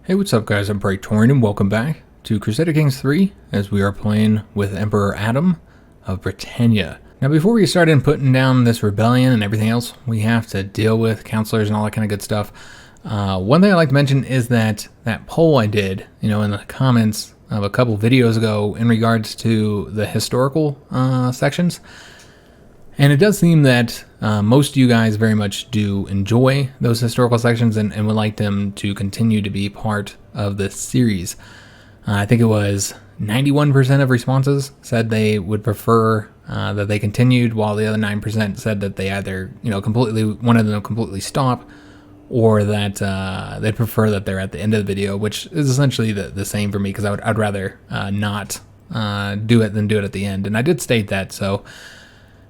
Hey, what's up guys, I'm Praetorian and welcome back to Crusader Kings III as we are playing with Emperor Adam of Britannia. Now before we start in putting down this rebellion and everything else we have to deal with, counselors and all that kind of good stuff, one thing I'd like to mention is that poll I did, in the comments of a couple videos ago in regards to the historical sections. And it does seem that most of you guys very much do enjoy those historical sections and would like them to continue to be part of this series. I think it was 91% of responses said they would prefer that they continued, while the other 9% said that they either, completely wanted them to completely stop, or that they'd prefer that they're at the end of the video, which is essentially the same for me, because I'd rather not do it than do it at the end. And I did state that, so...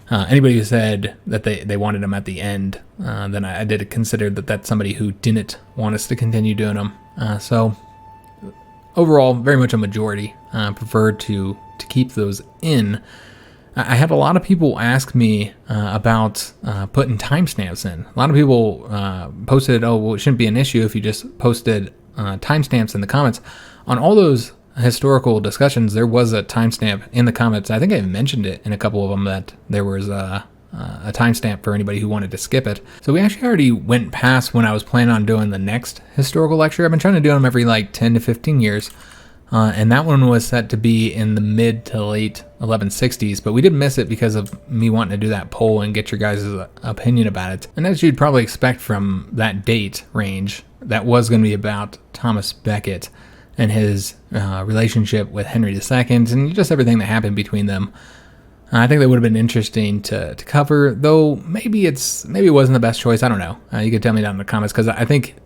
anybody who said that they wanted them at the end, then I did consider that that's somebody who didn't want us to continue doing them. So overall, very much a majority preferred to keep those in. I had a lot of people ask me about putting timestamps in. A lot of people posted, oh, well, it shouldn't be an issue if you just posted timestamps in the comments. On all those historical discussions, there was a timestamp in the comments. I think I mentioned it in a couple of them that there was a timestamp for anybody who wanted to skip it. So we actually already went past when I was planning on doing the next historical lecture. I've been trying to do them every like 10 to 15 years. And that one was set to be in the mid to late 1160s, but we did miss it because of me wanting to do that poll and get your guys' opinion about it. And as you'd probably expect from that date range, that was going to be about Thomas Becket and his relationship with Henry II, and just everything that happened between them. I think that would have been interesting to cover, though maybe it wasn't the best choice. I don't know. You could tell me down in the comments, because I think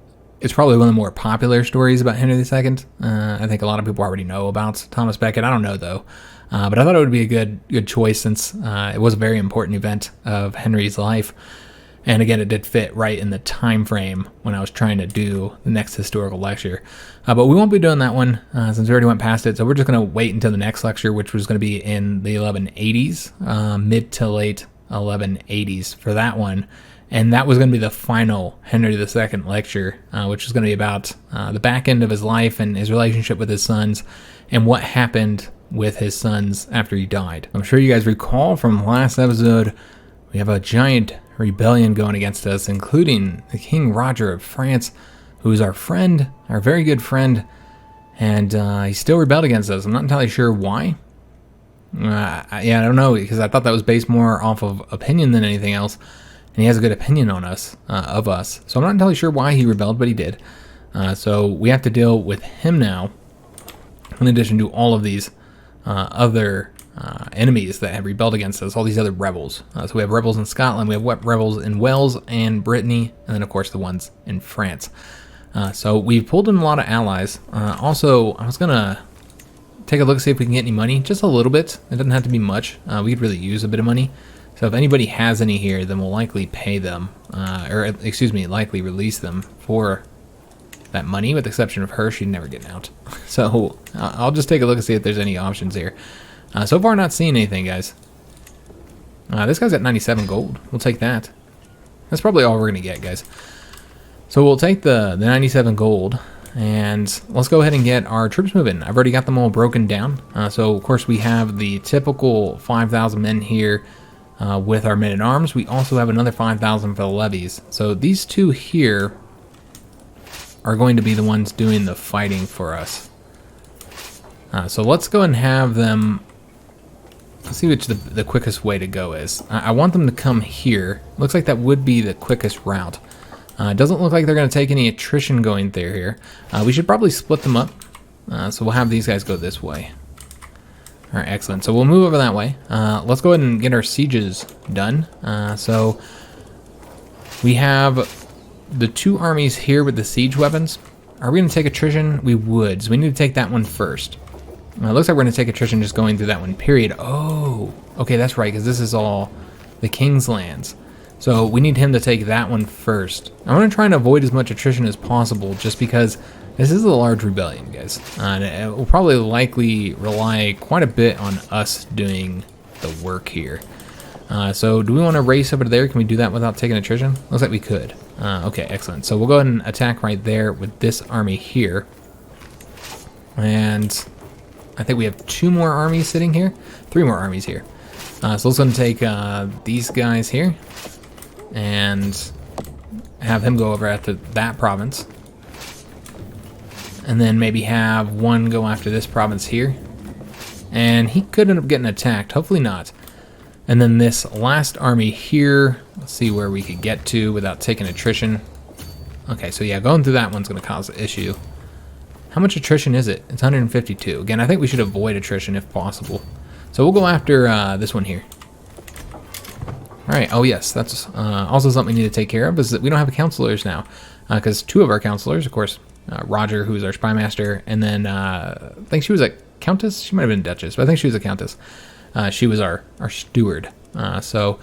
it's probably one of the more popular stories about Henry II. I think a lot of people already know about Thomas Becket. I don't know, though. But I thought it would be a good choice, since it was a very important event of Henry's life. And again, it did fit right in the time frame when I was trying to do the next historical lecture. But we won't be doing that one since we already went past it. So we're just going to wait until the next lecture, which was going to be in the 1180s, mid to late 1180s for that one. And that was going to be the final Henry II lecture, which is going to be about the back end of his life and his relationship with his sons and what happened with his sons after he died. I'm sure you guys recall from last episode, we have a giant rebellion going against us, including the King Roger of France, who's our friend, our very good friend, and he still rebelled against us. I'm not entirely sure why. I don't know, because I thought that was based more off of opinion than anything else, and he has a good opinion on us, of us. So I'm not entirely sure why he rebelled, but he did. So we have to deal with him now, in addition to all of these other enemies that have rebelled against us, all these other rebels. So we have rebels in Scotland, we have rebels in Wales and Brittany, and then of course the ones in France. So we've pulled in a lot of allies. Also, I was gonna take a look, see if we can get any money, just a little bit. It doesn't have to be much. We could really use a bit of money. So if anybody has any here, then we'll likely pay them, likely release them for that money, with the exception of her. She'd never get out. So I'll just take a look and see if there's any options here. So far, not seeing anything, guys. This guy's got 97 gold. We'll take that. That's probably all we're going to get, guys. So we'll take the 97 gold, and let's go ahead and get our troops moving. I've already got them all broken down. So, of course, we have the typical 5,000 men here with our men-at-arms. We also have another 5,000 for the levies. So these two here are going to be the ones doing the fighting for us. So let's go and have them... Let's see which the quickest way to go is. I want them to come here. Looks like that would be the quickest route. It doesn't look like they're going to take any attrition going through here. We should probably split them up. So we'll have these guys go this way. All right, excellent. So we'll move over that way. Let's go ahead and get our sieges done. So we have the two armies here with the siege weapons. Are we going to take attrition? We would. So we need to take that one first. It looks like we're going to take attrition just going through that one, period. Oh, okay, that's right, because this is all the king's lands. So we need him to take that one first. I want to try and avoid as much attrition as possible, just because this is a large rebellion, guys. And it will probably likely rely quite a bit on us doing the work here. So do we want to race over there? Can we do that without taking attrition? Looks like we could. Okay, excellent. So we'll go ahead and attack right there with this army here. And I think we have 2 more armies sitting here. 3 more armies here. So let's go and take these guys here and have him go over after that province. And then maybe have one go after this province here. And he could end up getting attacked. Hopefully not. And then this last army here, let's see where we could get to without taking attrition. Okay, so yeah, going through that one's going to cause an issue. How much attrition is it? It's 152. Again, I think we should avoid attrition if possible. So we'll go after this one here. All right. Oh, yes. That's also something we need to take care of, is that we don't have counselors now. Because 2 of our counselors, of course, Roger, who is our spy master, and then I think she was a countess. She might have been duchess, but I think she was a countess. She was our steward. So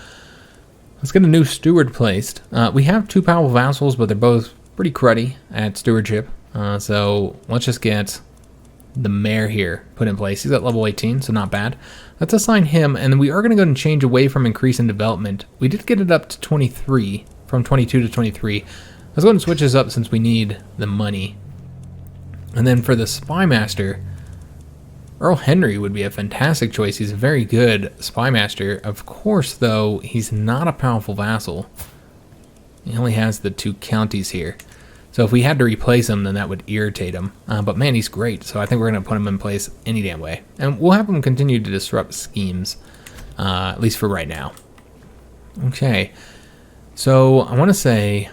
let's get a new steward placed. We have 2 powerful vassals, but they're both pretty cruddy at stewardship. So let's just get the mayor here put in place. He's at level 18, so not bad. Let's assign him, and then we are going to go and change away from increase in development. We did get it up to 23, from 22 to 23. Let's go and switch this up since we need the money. And then for the spy master, Earl Henry would be a fantastic choice. He's a very good spy master. Of course, though, he's not a powerful vassal. He only has the 2 counties here. So if we had to replace him, then that would irritate him. But man, he's great. So I think we're going to put him in place any damn way. And we'll have him continue to disrupt schemes, at least for right now. Okay. So I want to say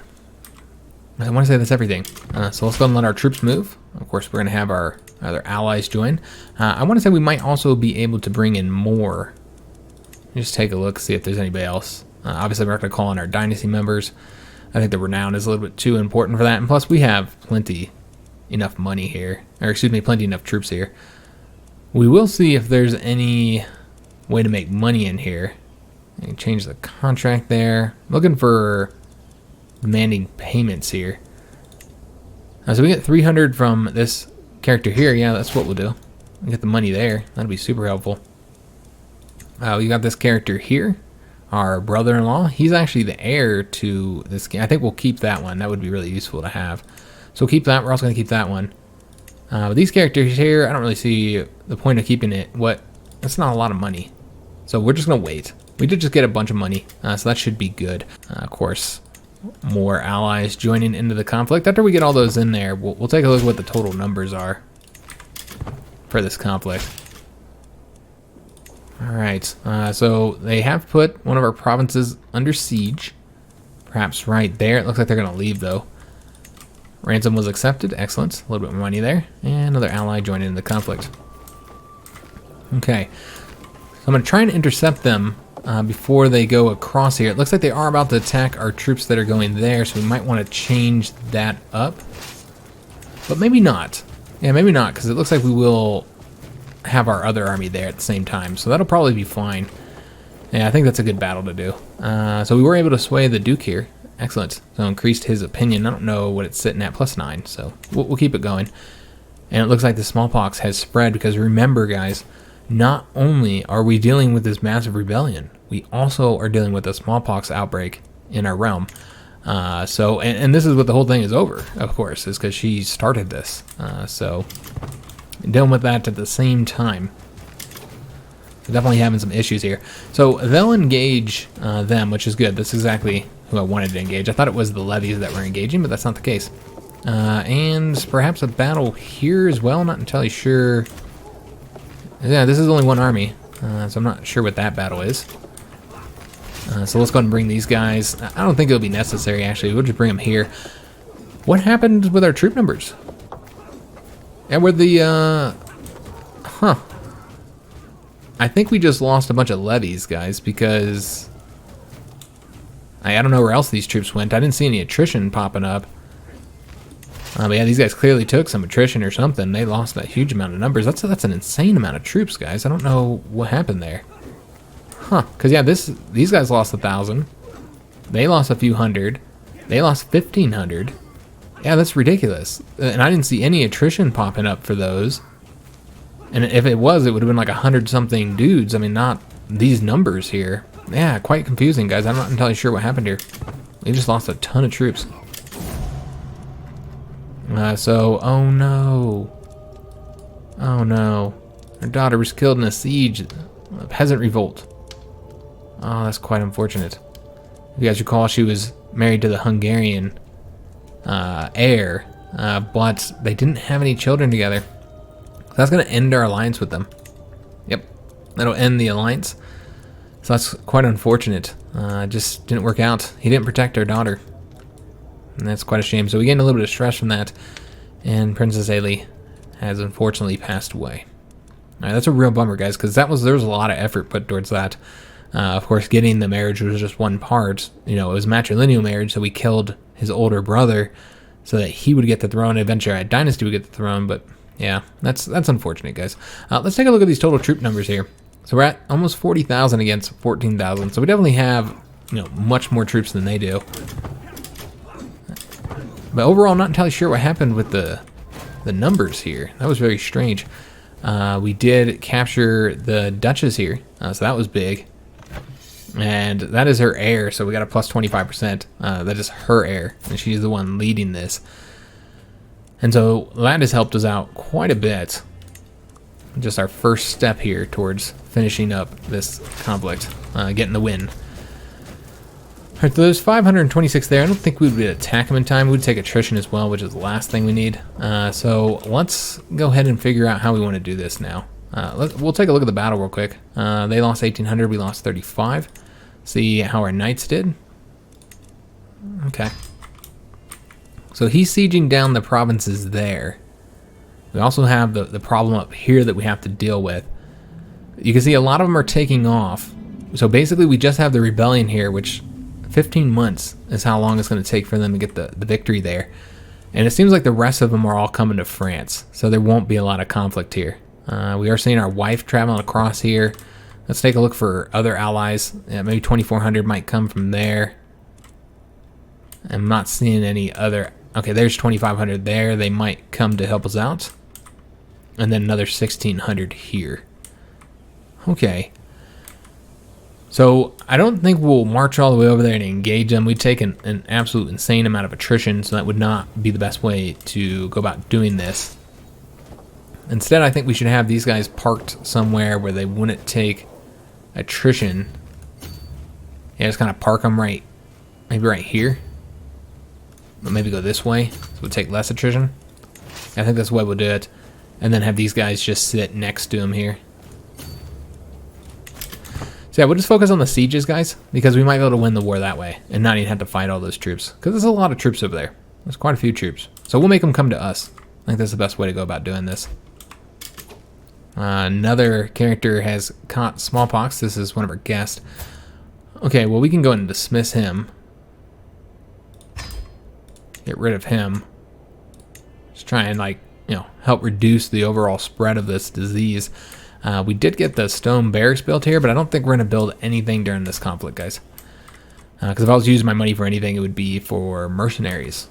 that's everything. So let's go and let our troops move. Of course, we're going to have our other allies join. I want to say we might also be able to bring in more. Just take a look, see if there's anybody else. Obviously, we're not going to call on our dynasty members. I think the renown is a little bit too important for that. And plus, we have plenty enough money here. Or excuse me, plenty enough troops here. We will see if there's any way to make money in here. I can change the contract there. I'm looking for demanding payments here. So we get 300 from this character here. Yeah, that's what we'll do. We'll get the money there. That'll be super helpful. We got this character here. Our brother-in-law, he's actually the heir to this game. I think we'll keep that one. That would be really useful to have. So we'll keep that. We're also going to keep that one. But these characters here, I don't really see the point of keeping it. That's not a lot of money. So we're just going to wait. We did just get a bunch of money, so that should be good. Of course, more allies joining into the conflict. After we get all those in there, we'll take a look at what the total numbers are for this conflict. Alright, so they have put one of our provinces under siege. Perhaps right there. It looks like they're going to leave, though. Ransom was accepted. Excellent. A little bit more money there. And another ally joining in the conflict. Okay. So I'm going to try and intercept them before they go across here. It looks like they are about to attack our troops that are going there, so we might want to change that up. But maybe not. Yeah, maybe not, because it looks like we will have our other army there at the same time, so that'll probably be fine. Yeah, I think that's a good battle to do. So we were able to sway the Duke here. Excellent. So increased his opinion. I don't know what it's sitting at, +9, so we'll keep it going. And it looks like the smallpox has spread, because remember, guys, not only are we dealing with this massive rebellion, we also are dealing with a smallpox outbreak in our realm. And this is what the whole thing is over, of course, is because she started this. So dealing with that at the same time. We're definitely having some issues here. So they'll engage them, which is good. That's exactly who I wanted to engage. I thought it was the levies that were engaging, but that's not the case. And perhaps a battle here as well. Not entirely sure. Yeah, this is only one army, so I'm not sure what that battle is. So let's go ahead and bring these guys. I don't think it'll be necessary, actually. We'll just bring them here. What happened with our troop numbers? And where the, I think we just lost a bunch of levies, guys, because I don't know where else these troops went. I didn't see any attrition popping up. But yeah, these guys clearly took some attrition or something. They lost that huge amount of numbers. That's an insane amount of troops, guys. I don't know what happened there. Because yeah, these guys lost 1,000. They lost a few hundred. They lost 1,500. Yeah, that's ridiculous. And I didn't see any attrition popping up for those. And if it was, it would have been like 100-something dudes. I mean, not these numbers here. Yeah, quite confusing, guys. I'm not entirely sure what happened here. We just lost a ton of troops. Oh no. Oh no. Her daughter was killed in a siege, a peasant revolt. Oh, that's quite unfortunate. If you guys recall, she was married to the Hungarian heir, but they didn't have any children together. So that's going to end our alliance with them. Yep, that'll end the alliance. So that's quite unfortunate. Just didn't work out. He didn't protect our daughter. And that's quite a shame. So we gained a little bit of stress from that. And Princess Ailey has unfortunately passed away. All right, that's a real bummer, guys, because there was a lot of effort put towards that. Of course, getting the marriage was just one part. You know, it was a matrilineal marriage, so we killed his older brother so that he would get the throne. Eventually, our dynasty would get the throne. But yeah, that's unfortunate, guys. Let's take a look at these total troop numbers here. So we're at almost 40,000 against 14,000. So we definitely have, you know, much more troops than they do. But overall, I'm not entirely sure what happened with the numbers here. That was very strange. We did capture the Duchess here, so that was big. And that is her heir, so we got a plus 25%. That is her heir, and she's the one leading this. And so that has helped us out quite a bit. Just our first step here towards finishing up this conflict, getting the win. Alright, so there's 526 there. I don't think we would attack them in time. We'd take attrition as well, which is the last thing we need. So let's go ahead and figure out how we want to do this now. We'll take a look at the battle real quick. They lost 1,800, we lost 35. See how our knights did. Okay. So he's sieging down the provinces there. We also have the problem up here that we have to deal with. You can see a lot of them are taking off. So basically we just have the rebellion here, which 15 months is how long it's going to take for them to get the victory there. And it seems like the rest of them are all coming to France. So there won't be a lot of conflict here. We are seeing our wife traveling across here. Let's take a look for other allies. Yeah, maybe 2,400 might come from there. I'm not seeing any other. Okay, there's 2,500 there. They might come to help us out. And then another 1,600 here. Okay. So I don't think we'll march all the way over there and engage them. We'd take an absolute insane amount of attrition, so that would not be the best way to go about doing this. Instead, I think we should have these guys parked somewhere where they wouldn't take attrition. Yeah, just kind of park them maybe right here. But maybe go this way, so we'll take less attrition. I think that's the way we'll do it. And then have these guys just sit next to him here. So yeah, we'll just focus on the sieges, guys, because we might be able to win the war that way and not even have to fight all those troops. Because there's a lot of troops over there. There's quite a few troops. So we'll make them come to us. I think that's the best way to go about doing this. Another character has caught smallpox. This is one of our guests. Okay, well, we can go ahead and dismiss him. Get rid of him. Just try and, like, you know, help reduce the overall spread of this disease. We did get the stone barracks built here, but I don't think we're going to build anything during this conflict, guys. Because if I was using my money for anything, it would be for mercenaries,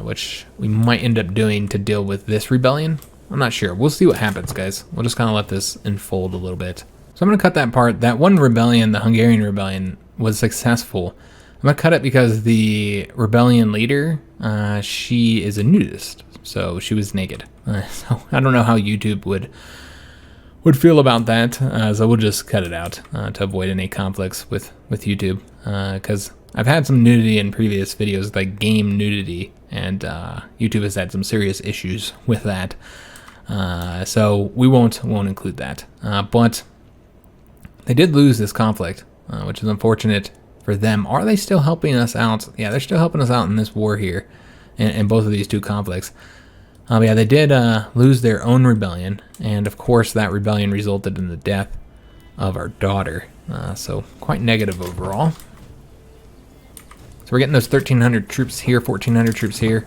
which we might end up doing to deal with this rebellion. I'm not sure. We'll see what happens, guys. We'll just kind of let this unfold a little bit. So I'm going to cut that part. That one rebellion, the Hungarian rebellion, was successful. I'm going to cut it because the rebellion leader, she is a nudist. So she was naked. So I don't know how YouTube would feel about that. So we'll just cut it out to avoid any conflicts with YouTube. Because I've had some nudity in previous videos, like game nudity, and YouTube has had some serious issues with that. So we won't include that. But they did lose this conflict, which is unfortunate for them. Are they still helping us out? Yeah, they're still helping us out in this war here, in both of these two conflicts. Yeah, they did lose their own rebellion, and of course that rebellion resulted in the death of our daughter. So quite negative overall. So we're getting those 1,300 troops here, 1,400 troops here.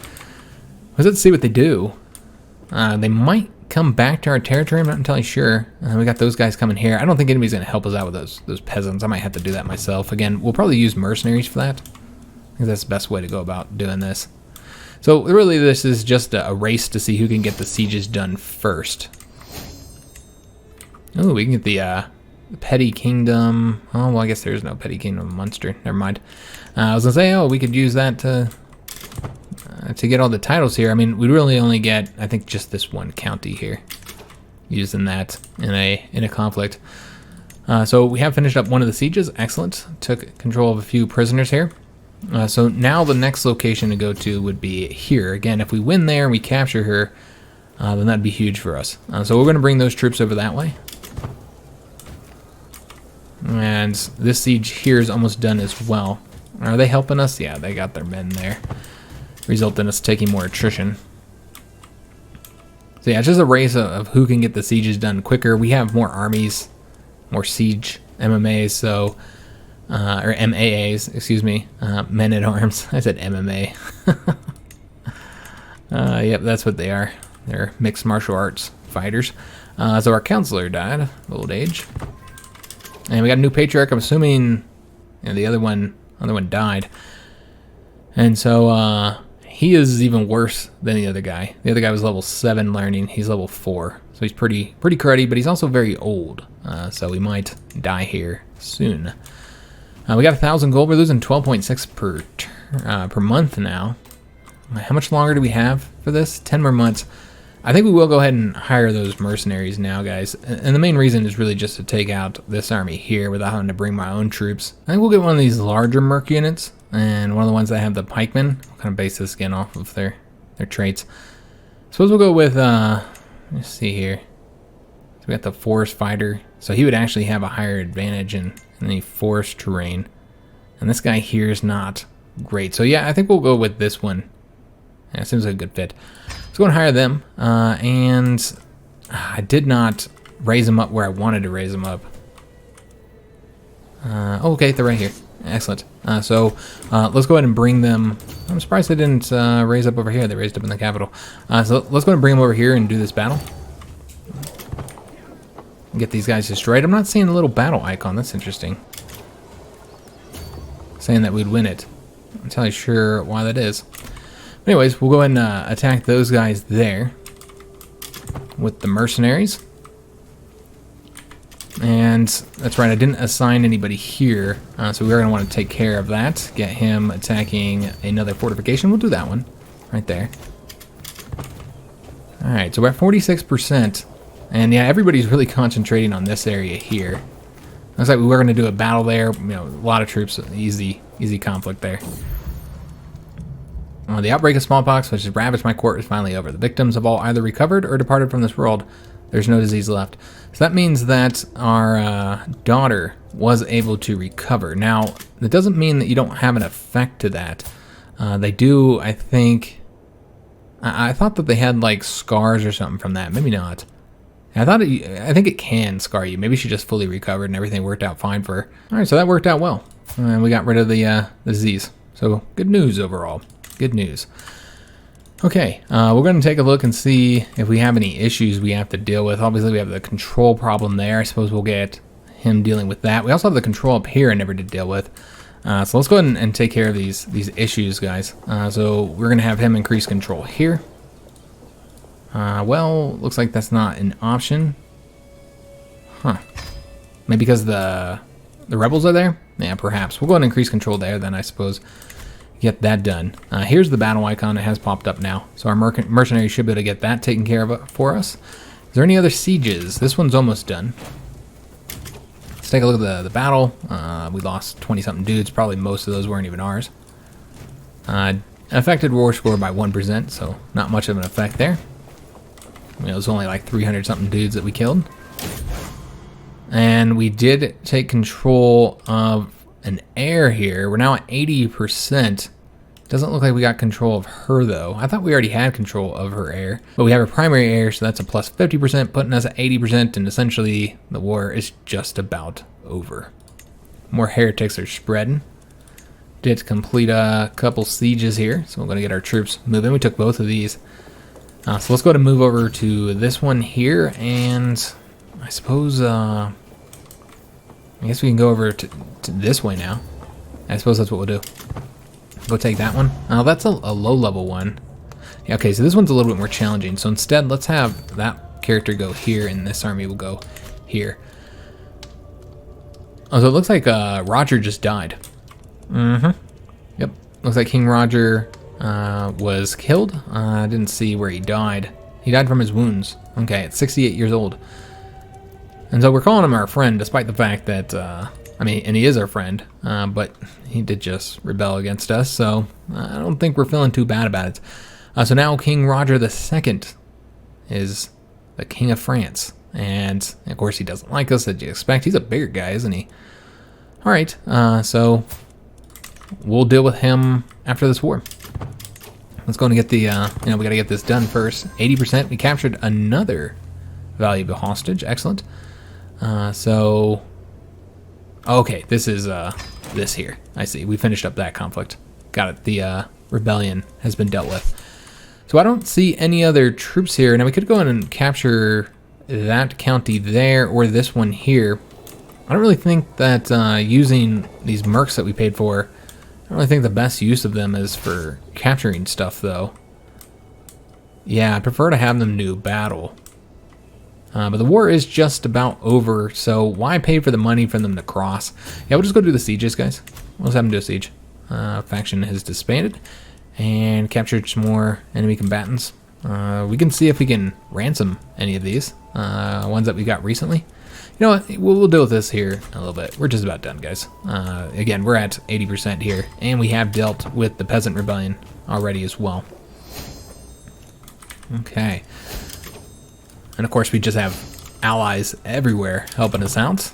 Let's see what they do. They might come back to our territory. I'm not entirely sure. We got those guys coming here. I don't think anybody's going to help us out with those peasants. I might have to do that myself. Again, we'll probably use mercenaries for that. I think that's the best way to go about doing this. So really this is just a race to see who can get the sieges done first. Oh, we can get the petty kingdom. Oh, well, I guess there's no petty kingdom of Munster. Never mind. I was gonna say, oh, we could use that to get all the titles here. I mean, we really only get, I think, just this one county here, using that in a conflict. So we have finished up one of the sieges. Excellent. Took control of a few prisoners here. So now the next location to go to would be here. Again, if we win there and we capture her, then that'd be huge for us. So we're going to bring those troops over that way. And this siege here is almost done as well. Are they helping us? Yeah, they got their men there. Result in us taking more attrition. So yeah, it's just a race of who can get the sieges done quicker. We have more armies, more siege MMAs, so or MAAs, excuse me, men at arms. I said MMA. Yep, that's what they are. They're mixed martial arts fighters. So our counselor died of old age, and we got a new patriarch. I'm assuming, you know, the other one died, and so he is even worse than the other guy. The other guy was level 7 learning. He's level 4, so he's pretty cruddy, but he's also very old. So we might die here soon. We got 1,000 gold. We're losing 12.6 per month now. How much longer do we have for this? 10 more months. I think we will go ahead and hire those mercenaries now, guys. And the main reason is really just to take out this army here without having to bring my own troops. I think we'll get one of these larger merc units, and one of the ones that have the pikemen. I'll kind of base this again off of their traits. Suppose we'll go with, let's see here. So we got the forest fighter. So he would actually have a higher advantage in the forest terrain. And this guy here is not great. So yeah, I think we'll go with this one. Yeah, it seems like a good fit. Let's go and hire them. And I did not raise them up where I wanted to raise them up. Okay, they're right here. Excellent. So let's go ahead and bring them. I'm surprised they didn't raise up over here. They raised up in the capital. So let's go ahead and bring them over here and do this battle. Get these guys destroyed. I'm not seeing a little battle icon. That's interesting. Saying that we'd win it. I'm not entirely sure why that is. Anyways, we'll go ahead and attack those guys there with the mercenaries. And that's right, I didn't assign anybody here, so we're going to want to take care of that. Get him attacking another fortification. We'll do that one right there. Alright, so we're at 46%. And yeah, everybody's really concentrating on this area here. Looks like we were going to do a battle there. You know, a lot of troops, easy conflict there. The outbreak of smallpox, which has ravaged my court, is finally over. The victims have all either recovered or departed from this world. There's no disease left. So that means that our daughter was able to recover. Now, that doesn't mean that you don't have an effect to that. They do, I think. I thought that they had like scars or something from that. Maybe not. I think it can scar you. Maybe she just fully recovered and everything worked out fine for her. All right, so that worked out well. And we got rid of the disease. So good news overall. Good news. Okay, we're going to take a look and see if we have any issues we have to deal with. Obviously, we have the control problem there. I suppose we'll get him dealing with that. We also have the control up here I never did deal with. So let's go ahead and take care of these issues, guys. So we're going to have him increase control here. Well, looks like that's not an option. Huh. Maybe because the rebels are there? Yeah, perhaps. We'll go ahead and increase control there then, I suppose. Get that done. Here's the battle icon. It has popped up now. So our mercenary should be able to get that taken care of for us. Is there any other sieges? This one's almost done. Let's take a look at the battle. We lost 20-something dudes. Probably most of those weren't even ours. Affected war score by 1%, so not much of an effect there. I mean, it was only like 300-something dudes that we killed. And we did take control of an heir here. We're now at 80%. Doesn't look like we got control of her, though. I thought we already had control of her heir. But we have a primary heir, so that's a plus 50%, putting us at 80%, and essentially the war is just about over. More heretics are spreading. Did complete a couple sieges here, so we're going to get our troops moving. We took both of these. So let's go ahead and move over to this one here, and I suppose, I guess we can go over to this way now. I suppose that's what we'll do. Go take that one. Oh, that's a low-level one. Yeah, okay, so this one's a little bit more challenging. So instead, let's have that character go here, and this army will go here. Oh, so it looks like Roger just died. looks like King Roger was killed. I didn't see where he died. He died from his wounds. Okay, at 68 years old. And so we're calling him our friend, despite the fact that, I mean, and he is our friend, but he did just rebel against us, so I don't think we're feeling too bad about it. So now King Roger II is the King of France. And, of course, he doesn't like us, as you expect. He's a bigger guy, isn't he? All right, so we'll deal with him after this war. Let's go and get the, we got to get this done first. 80%. We captured another valuable hostage. Excellent. So, okay, this is this here. I see. We finished up that conflict. Got it. The rebellion has been dealt with. So I don't see any other troops here. Now we could go in and capture that county there or this one here. I don't really think that using these mercs that we paid for, I don't really think the best use of them is for capturing stuff, though. Yeah, I prefer to have them do battle. But the war is just about over, so why pay for the money for them to cross? Yeah, we'll just go do the sieges, guys. Let's have them do a siege. Faction has disbanded and captured some more enemy combatants. We can see if we can ransom any of these ones that we got recently. You know what? We'll deal with this here in a little bit. We're just about done, guys. Again, we're at 80% here, and we have dealt with the Peasant Rebellion already as well. Okay. And of course, we just have allies everywhere helping us out.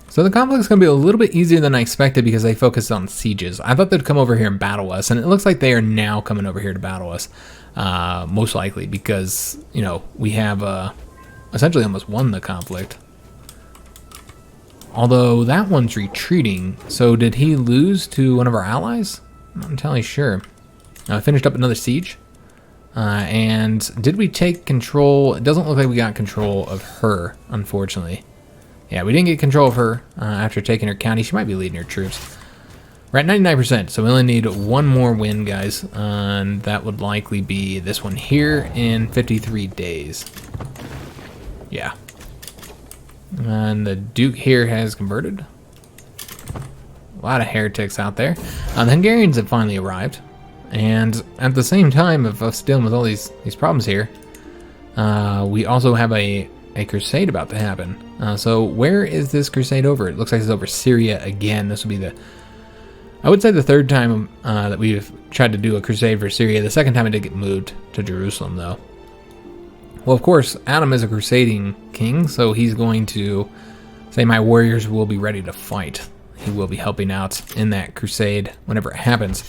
So the conflict's going to be a little bit easier than I expected because they focused on sieges. I thought they'd come over here and battle us, and it looks like they are now coming over here to battle us. Most likely because, you know, we have essentially almost won the conflict. Although that one's retreating, so did he lose to one of our allies? I'm not entirely sure. I finished up another siege. And did we take control? It doesn't look like we got control of her, unfortunately. Yeah, we didn't get control of her after taking her county. She might be leading her troops. We're at 99%, so we only need one more win, guys. And that would likely be this one here in 53 days. Yeah. And the Duke here has converted. A lot of heretics out there. The Hungarians have finally arrived. And at the same time of us dealing with all these problems here, we also have a crusade about to happen. So where is this crusade over? It looks like it's over Syria again. This will be I would say the third time that we've tried to do a crusade for Syria. The second time it did get moved to Jerusalem, though. Well, of course, Adam is a crusading king, so he's going to say, my warriors will be ready to fight. He will be helping out in that crusade whenever it happens.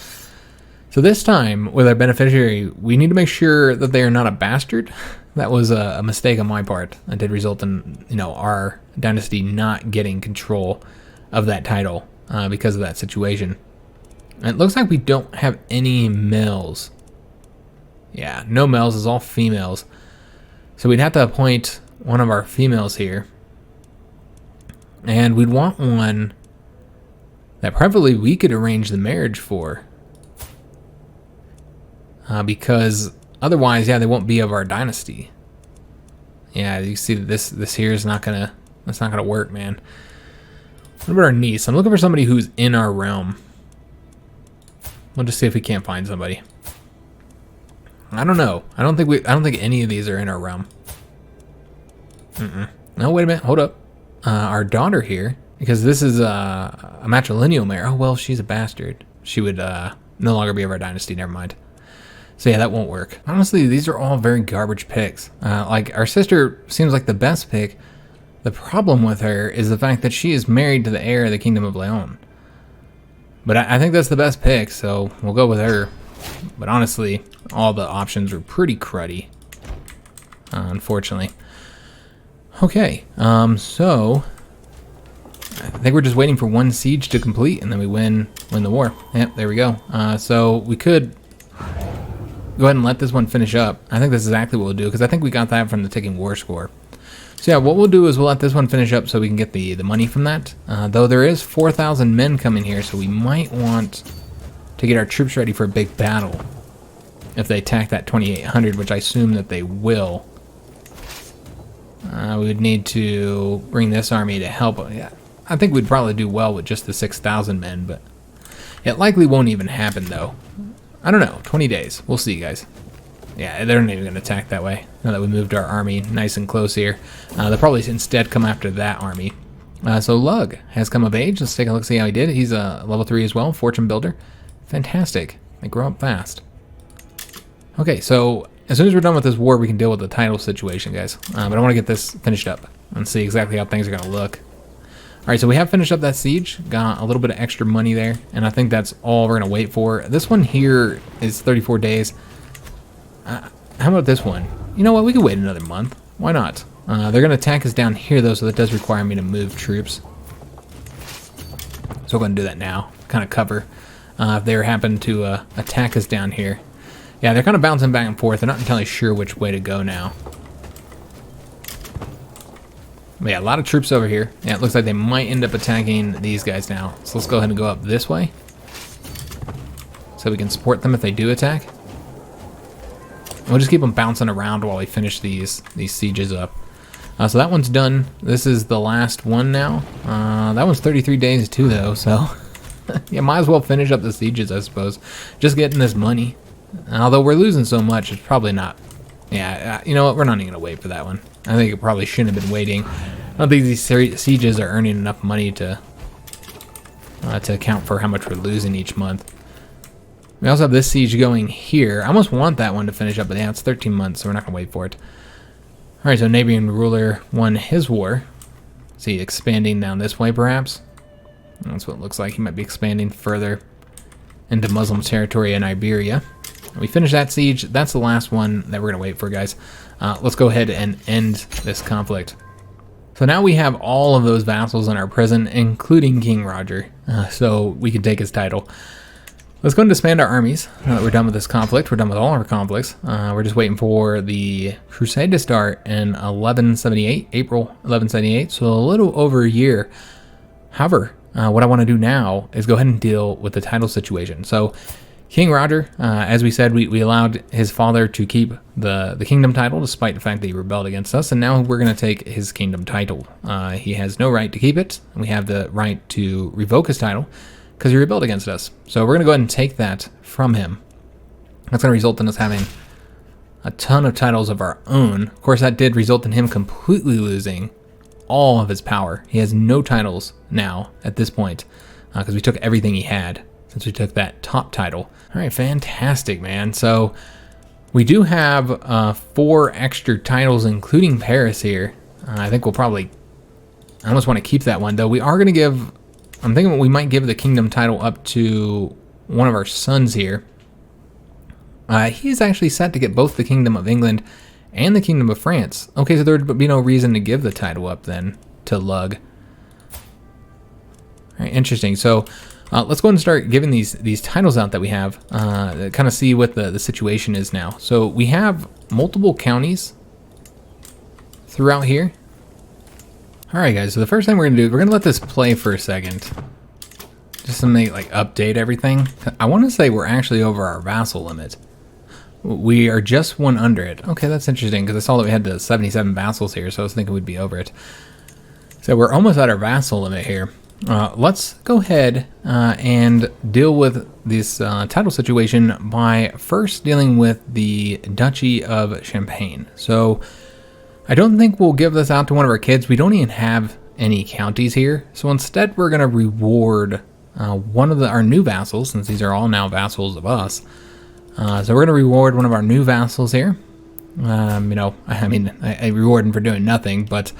So this time, with our beneficiary, we need to make sure that they are not a bastard. That was a mistake on my part. That did result in, you know, our dynasty not getting control of that title because of that situation. And it looks like we don't have any males. Yeah, no males. It's all females. So we'd have to appoint one of our females here. And we'd want one that preferably we could arrange the marriage for. Because otherwise, yeah, they won't be of our dynasty. Yeah, you see this here is not gonna work, man. What about our niece? I'm looking for somebody who's in our realm. We'll just see if we can't find somebody. I don't know. I don't think any of these are in our realm. No, wait a minute. Hold up. Our daughter here, because this is a matrilineal mare. Oh well, she's a bastard. She would no longer be of our dynasty. Never mind. So yeah, that won't work. Honestly, these are all very garbage picks. Like, our sister seems like the best pick. The problem with her is the fact that she is married to the heir of the Kingdom of Leon. But I think that's the best pick, so we'll go with her. But honestly, all the options are pretty cruddy, unfortunately. Okay, so I think we're just waiting for one siege to complete, and then we win the war. Yep, there we go. So we could go ahead and let this one finish up. I think that's exactly what we'll do, because I think we got that from the ticking war score. So yeah, what we'll do is we'll let this one finish up so we can get the money from that. Though there is 4,000 men coming here, so we might want to get our troops ready for a big battle if they attack that 2,800, which I assume that they will. We would need to bring this army to help. Yeah, I think we'd probably do well with just the 6,000 men, but It likely won't even happen, though. I don't know. 20 days. We'll see, guys. Yeah, they're not even going to attack that way. Now that we moved our army nice and close here. They'll probably instead come after that army. So Lug has come of age. Let's take a look, see how he did. He's a level 3 as well, Fortune Builder. Fantastic. They grow up fast. Okay, so as soon as we're done with this war, we can deal with the title situation, guys. But I want to get this finished up and see exactly how things are going to look. Alright, so we have finished up that siege. Got a little bit of extra money there, and I think that's all we're going to wait for. This one here is 34 days. How about this one? You know what? We could wait another month. Why not? They're going to attack us down here, though, so that does require me to move troops. So we're going to do that now. Kind of cover if they happen to attack us down here. Yeah, they're kind of bouncing back and forth. They're not entirely sure which way to go now. But yeah, a lot of troops over here. Yeah, it looks like they might end up attacking these guys now. So let's go ahead and go up this way, so we can support them if they do attack. We'll just keep them bouncing around while we finish these sieges up. So that one's done. This is the last one now. That one's 33 days too, though. So yeah, might as well finish up the sieges, I suppose. Just getting this money. Although we're losing so much, it's probably not. Yeah, you know what? We're not even gonna wait for that one. I think it probably shouldn't have been waiting. I don't think these sieges are earning enough money to account for how much we're losing each month. We also have this siege going here. I almost want that one to finish up, but yeah, it's 13 months, so we're not gonna wait for it. All right, so Neighboring ruler won his war. Is he expanding down this way, perhaps? That's what it looks like. He might be expanding further into Muslim territory in Iberia. We finished that siege. That's the last one that we're going to wait for, guys. Let's go ahead and end this conflict. So now we have all of those vassals in our prison, including King Roger, so we can take his title. Let's go and disband our armies. Now that we're done with this conflict, we're done with all our conflicts. We're just waiting for the Crusade to start in 1178, April 1178, so a little over a year. However, what I want to do now is go ahead and deal with the title situation. So King Roger, as we said, we allowed his father to keep the kingdom title despite the fact that he rebelled against us, and now we're going to take his kingdom title. He has no right to keep it. We have the right to revoke his title because he rebelled against us. So we're going to go ahead and take that from him. That's going to result in us having a ton of titles of our own. Of course, that did result in him completely losing all of his power. He has no titles now at this point because we took everything he had since we took that top title. All right, fantastic, man. So we do have 4 extra titles, including Paris here. I think we'll probably, I almost want to keep that one, though. We are going to give, I'm thinking we might give the kingdom title up to one of our sons here. He's actually set to get both the Kingdom of England and the Kingdom of France. Okay, so there would be no reason to give the title up then to Lug. All right, interesting. So let's go ahead and start giving these titles out that we have, kind of see what the situation is now. So we have multiple counties throughout here. All right, guys, so the first thing we're gonna do is we're gonna let this play for a second, just to make, like, update everything. I want to say we're actually over our vassal limit. We are just one under it. Okay, that's interesting, because I saw that we had the 77 vassals here, so I was thinking we'd be over it. So we're almost at our vassal limit here. Let's go ahead and deal with this title situation by first dealing with the Duchy of Champagne. So I don't think we'll give this out to one of our kids. We don't even have any counties here. So instead we're going to reward one of our new vassals, since these are all now vassals of us. So we're going to reward one of our new vassals here. You know, I mean, I reward him for doing nothing, but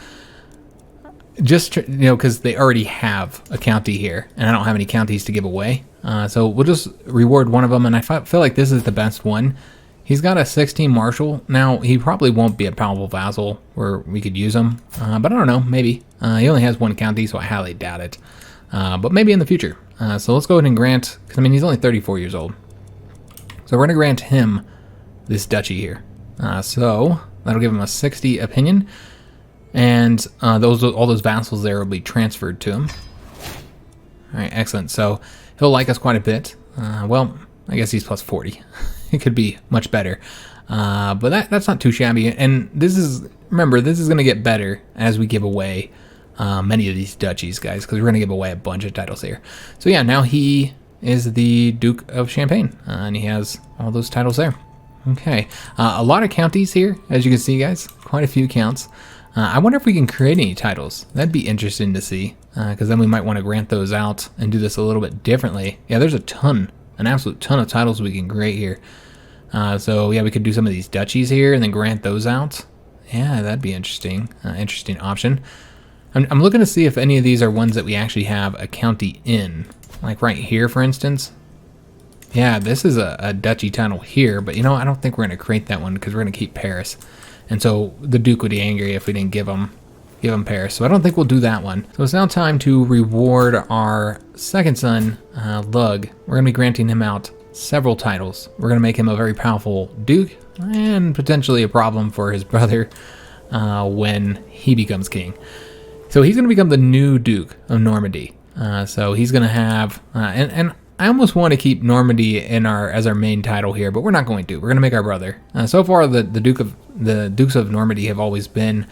just, you know, because they already have a county here, and I don't have any counties to give away. So we'll just reward one of them, and I feel like this is the best one. He's got a 16 marshal. Now, he probably won't be a powerful vassal where we could use him, but I don't know, maybe. He only has one county, so I highly doubt it. But maybe in the future. So let's go ahead and grant, because I mean, he's only 34 years old. So we're going to grant him this duchy here. So that'll give him a 60 opinion. And all those vassals there will be transferred to him. All right, excellent. So he'll like us quite a bit. Well, I guess he's plus 40. It could be much better. But that's not too shabby. And this is, remember, this is going to get better as we give away many of these duchies, guys, because we're going to give away a bunch of titles here. So yeah, now he is the Duke of Champagne, and he has all those titles there. Okay, a lot of counties here, as you can see, guys. Quite a few counts. I wonder if we can create any titles. That'd be interesting to see, because then we might want to grant those out and do this a little bit differently. Yeah, there's a ton, an absolute ton of titles we can create here. So yeah, we could do some of these duchies here and then grant those out. Yeah, that'd be interesting. Interesting option. I'm looking to see if any of these are ones that we actually have a county in. Like right here, for instance. Yeah, this is a duchy title here, but you know, I don't think we're going to create that one because we're going to keep Paris. And so the Duke would be angry if we didn't give him Paris. So I don't think we'll do that one. So it's now time to reward our second son, Lug. We're going to be granting him out several titles. We're going to make him a very powerful Duke and potentially a problem for his brother when he becomes king. So he's going to become the new Duke of Normandy. So he's going to have, and I almost want to keep Normandy as our main title here, but we're not going to. We're going to make our brother. So far, the Dukes of Normandy have always been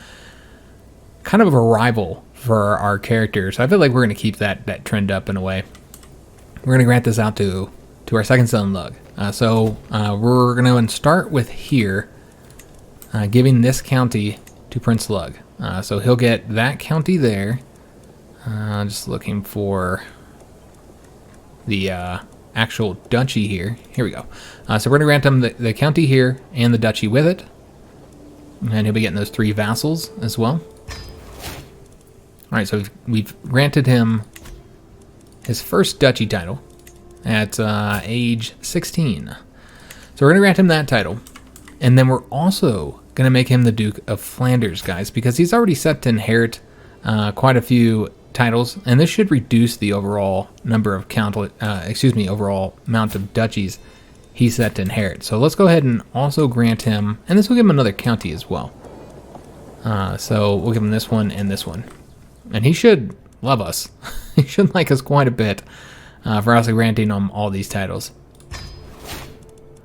kind of a rival for our characters. So I feel like we're going to keep that trend up in a way. We're going to grant this out to our second son, Lug. So we're going to start with here, giving this county to Prince Lug. So he'll get that county there. Just looking for the actual duchy here. Here we go. So we're going to grant him the county here and the duchy with it. And he'll be getting those 3 vassals as well. All right, so we've granted him his first duchy title at age 16. So we're going to grant him that title. And then we're also going to make him the Duke of Flanders, guys, because he's already set to inherit quite a few titles, and this should reduce the overall number of overall amount of duchies he's set to inherit. So let's go ahead and also grant him, and this will give him another county as well. So we'll give him this one and this one, and he should love us. He should like us quite a bit for us granting him all these titles.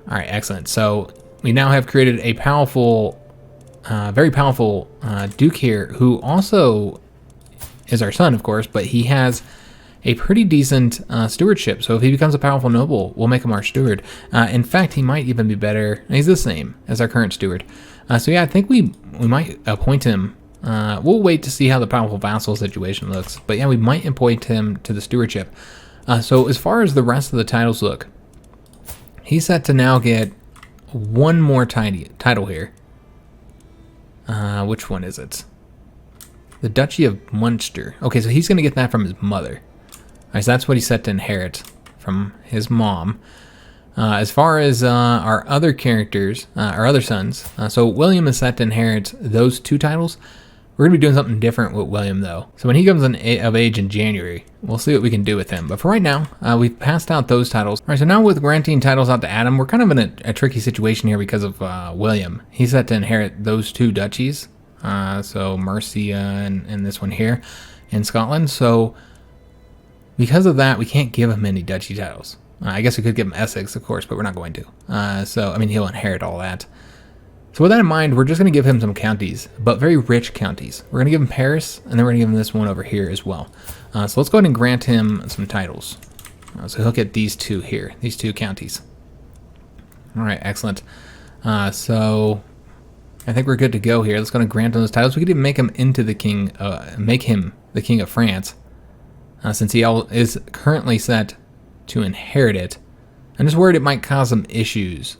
All right, excellent. So we now have created a powerful, very powerful Duke here, who also is our son, of course, but he has a pretty decent stewardship. So if he becomes a powerful noble, we'll make him our steward. In fact, he might even be better. He's the same as our current steward. So yeah, I think we might appoint him. We'll wait to see how the powerful vassal situation looks. But yeah, we might appoint him to the stewardship. So as far as the rest of the titles look, he's set to now get one more title here. Which one is it? The Duchy of Munster. Okay, so he's going to get that from his mother. All right, so that's what he's set to inherit from his mom. As far as our other characters, our other sons, so William is set to inherit those 2 titles. We're going to be doing something different with William, though. So when he comes of age in January, we'll see what we can do with him. But for right now, we've passed out those titles. All right, so now with granting titles out to Adam, we're kind of in a tricky situation here because of William. He's set to inherit those 2 duchies. So Mercia and this one here in Scotland. So because of that, we can't give him any duchy titles. I guess we could give him Essex, of course, but we're not going to. So, I mean, he'll inherit all that. So with that in mind, we're just going to give him some counties, but very rich counties. We're going to give him Paris, and then we're going to give him this one over here as well. So let's go ahead and grant him some titles. So he'll get these 2 here, these 2 counties. All right, excellent. So I think we're good to go here. Let's go and grant him those titles. We could even make him into the king, make him the king of France, since he is currently set to inherit it. I'm just worried it might cause some issues,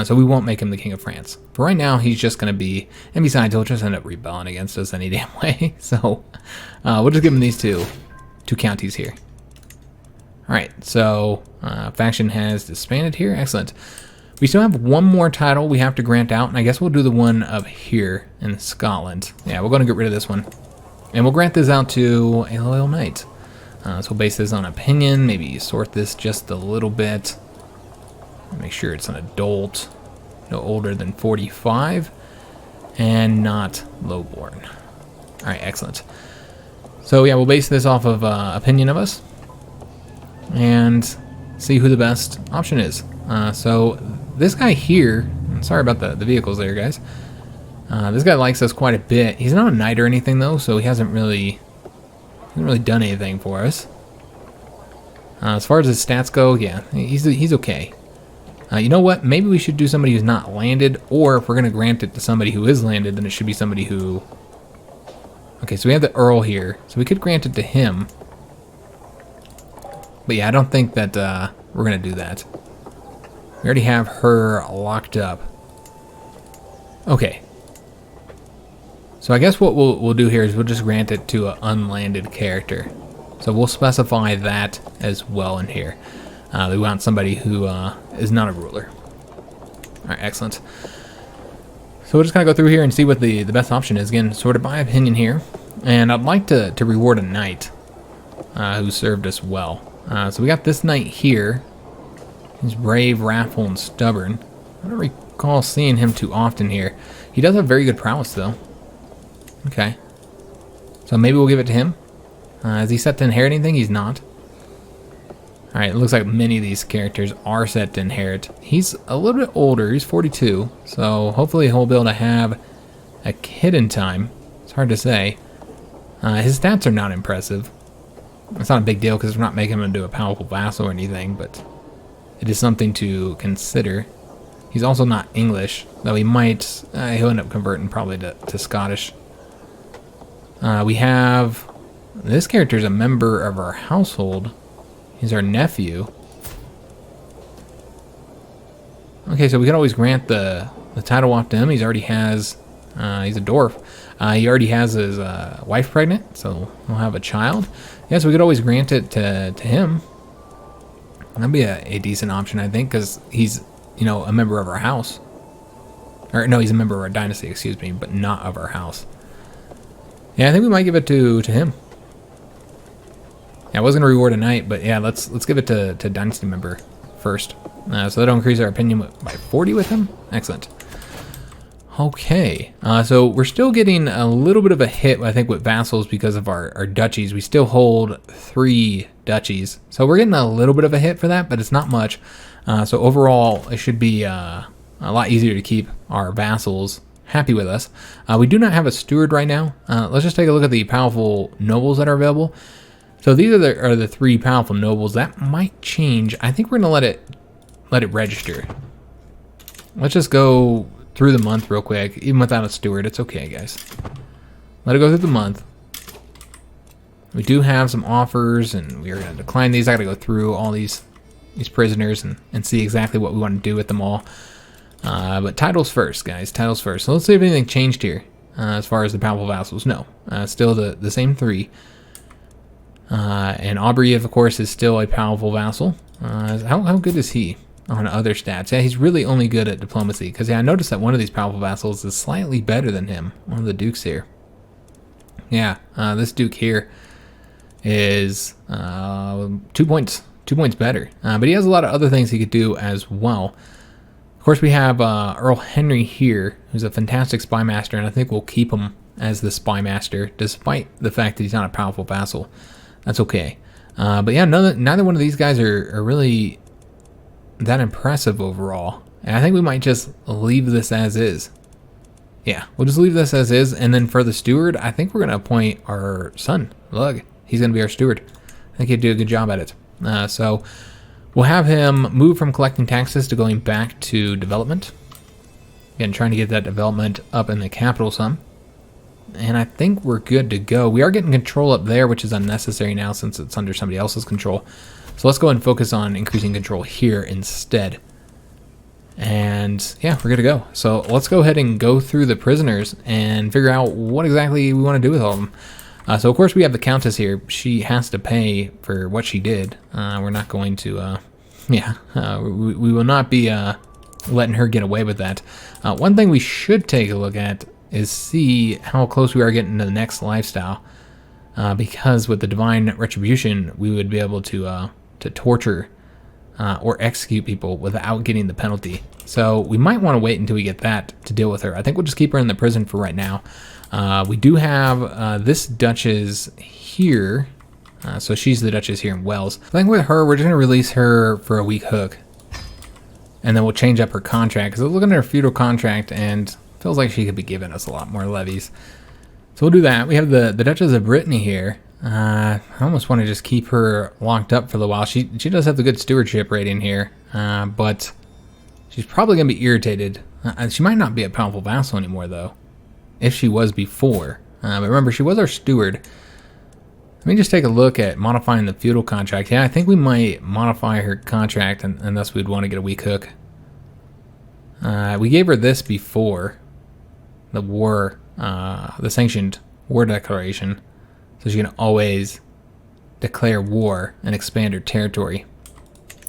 so we won't make him the king of France. For right now, he's just going to be, and besides, he'll just end up rebelling against us any damn way. So we'll just give him these two counties here. All right, so faction has disbanded here. Excellent. We still have one more title we have to grant out, and I guess we'll do the one up here in Scotland. Yeah, we're going to get rid of this one. And we'll grant this out to a loyal knight. So we'll base this on opinion, maybe sort this just a little bit. Make sure it's an adult, no older than 45, and not lowborn. All right, excellent. So yeah, we'll base this off of opinion of us, and see who the best option is. So this guy here, sorry about the vehicles there, guys. This guy likes us quite a bit. He's not a knight or anything though, so he hasn't really done anything for us. As far as his stats go, yeah, he's okay. You know what? Maybe we should do somebody who's not landed, or if we're going to grant it to somebody who is landed, then it should be somebody who... Okay, so we have the Earl here, so we could grant it to him. But yeah, I don't think that we're going to do that. We already have her locked up. Okay. So I guess what we'll do here is we'll just grant it to an unlanded character. So we'll specify that as well in here. We want somebody who is not a ruler. Alright, excellent. So we're just going to go through here and see what the best option is. Again, sort of by opinion here. And I'd like to reward a knight who served us well. So we got this knight here. He's brave, wrathful, and stubborn. I don't recall seeing him too often here. He does have very good prowess, though. Okay. So maybe we'll give it to him. Is he set to inherit anything? He's not. Alright, it looks like many of these characters are set to inherit. He's a little bit older. He's 42. So hopefully he'll be able to have a kid in time. It's hard to say. His stats are not impressive. It's not a big deal because we're not making him into a powerful vassal or anything, but it is something to consider. He's also not English, though he might... he'll end up converting probably to Scottish. We have... This character is a member of our household. He's our nephew. Okay, so we can always grant the title off to him. He already has... he's a dwarf. He already has his wife pregnant, so he'll have a child. Yeah, so we could always grant it to him. That'd be a decent option, I think, because he's, you know, a member of our house. Or, no, he's a member of our dynasty, excuse me, but not of our house. Yeah, I think we might give it to him. Yeah, I was going to reward a knight, but yeah, let's give it to dynasty member first. So that'll increase our opinion by 40 with him. Excellent. Okay, so we're still getting a little bit of a hit, I think, with vassals because of our duchies. We still hold 3 duchies. So we're getting a little bit of a hit for that, but it's not much. So overall, it should be a lot easier to keep our vassals happy with us. We do not have a steward right now. Let's just take a look at the powerful nobles that are available. So these are the 3 powerful nobles. That might change. I think we're going to let it register. Let's just go through the month real quick, even without a steward. It's okay, guys. Let it go through the month. We do have some offers, and we are going to decline these. I got to go through all these prisoners and see exactly what we want to do with them all. But titles first, guys. Titles first. So let's see if anything changed here as far as the powerful vassals. No, still the same 3. And Aubrey, of course, is still a powerful vassal. How good is he on other stats? Yeah, he's really only good at diplomacy. Because, yeah, I noticed that one of these powerful vassals is slightly better than him. One of the dukes here. Yeah, this duke here is 2 points. 2 points better. But he has a lot of other things he could do as well. Of course, we have Earl Henry here, who's a fantastic spy master. And I think we'll keep him as the spy master, despite the fact that he's not a powerful vassal. That's okay. But yeah, neither one of these guys are really that impressive overall. And I think we might just leave this as is. Yeah, we'll just leave this as is. And then for the steward, I think we're going to appoint our son. Look, he's going to be our steward. I think he'd do a good job at it. So we'll have him move from collecting taxes to going back to development. Again, trying to get that development up in the capital some. And I think we're good to go. We are getting control up there, which is unnecessary now since it's under somebody else's control. So let's go ahead and focus on increasing control here instead. And yeah, we're good to go. So let's go ahead and go through the prisoners and figure out what exactly we want to do with all of them. So of course we have the Countess here. She has to pay for what she did. We're not going to, we will not be letting her get away with that. One thing we should take a look at is see how close we are getting to the next lifestyle. Because with the divine retribution, we would be able to torture or execute people without getting the penalty. So we might want to wait until we get that to deal with her. I think we'll just keep her in the prison for right now. We do have this Duchess here. So she's the Duchess here in Wales. I think with her, we're just going to release her for a week hook. And then we'll change up her contract. Because we're looking at her feudal contract and feels like she could be giving us a lot more levies. So we'll do that. We have the Duchess of Brittany here. I almost want to just keep her locked up for a little while. She does have the good stewardship rating here, but she's probably going to be irritated. She might not be a powerful vassal anymore, though, if she was before. But remember, she was our steward. Let me just take a look at modifying the feudal contract. Yeah, I think we might modify her contract, and thus we'd want to get a weak hook. We gave her this before the war, the sanctioned war declaration, so she can always declare war and expand her territory,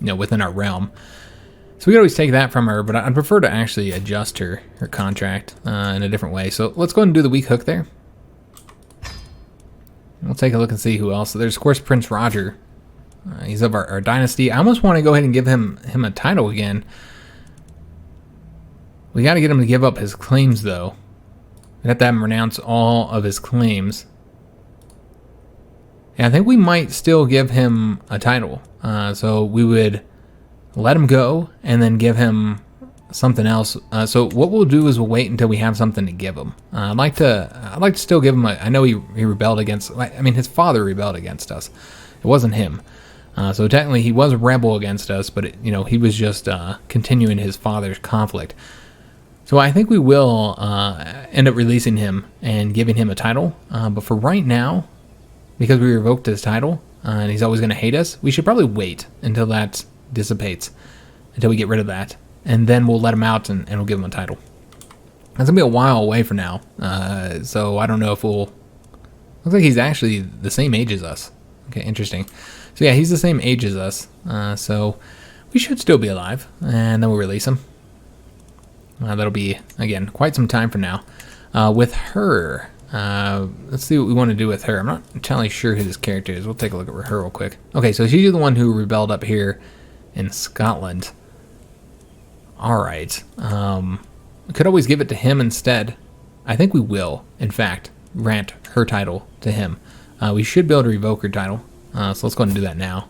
within our realm. So we could always take that from her, but I'd prefer to actually adjust her contract in a different way. So let's go ahead and do the weak hook there. We'll take a look and see who else. So there's, of course, Prince Roger. He's of our dynasty. I almost want to go ahead and give him a title again. We got to get him to give up his claims, though. We have to have him renounce all of his claims. And I think we might still give him a title. So we would let him go and then give him something else. So what we'll do is we'll wait until we have something to give him. I'd like to still give him I know he rebelled against, his father rebelled against us. It wasn't him. So technically he was a rebel against us, but he was just continuing his father's conflict. So I think we will end up releasing him and giving him a title. But for right now, because we revoked his title and he's always going to hate us, we should probably wait until that dissipates, until we get rid of that. And then we'll let him out and we'll give him a title. That's going to be a while away from now. So I don't know if we'll... Looks like he's actually the same age as us. Okay, interesting. So yeah, he's the same age as us. So we should still be alive. And then we'll release him. That'll be, again, quite some time from now. With her, let's see what we want to do with her. I'm not entirely sure who this character is. We'll take a look at her real quick. Okay, so she's the one who rebelled up here in Scotland. Alright, we could always give it to him instead. I think we will, in fact, grant her title to him. We should be able to revoke her title, so let's go ahead and do that now.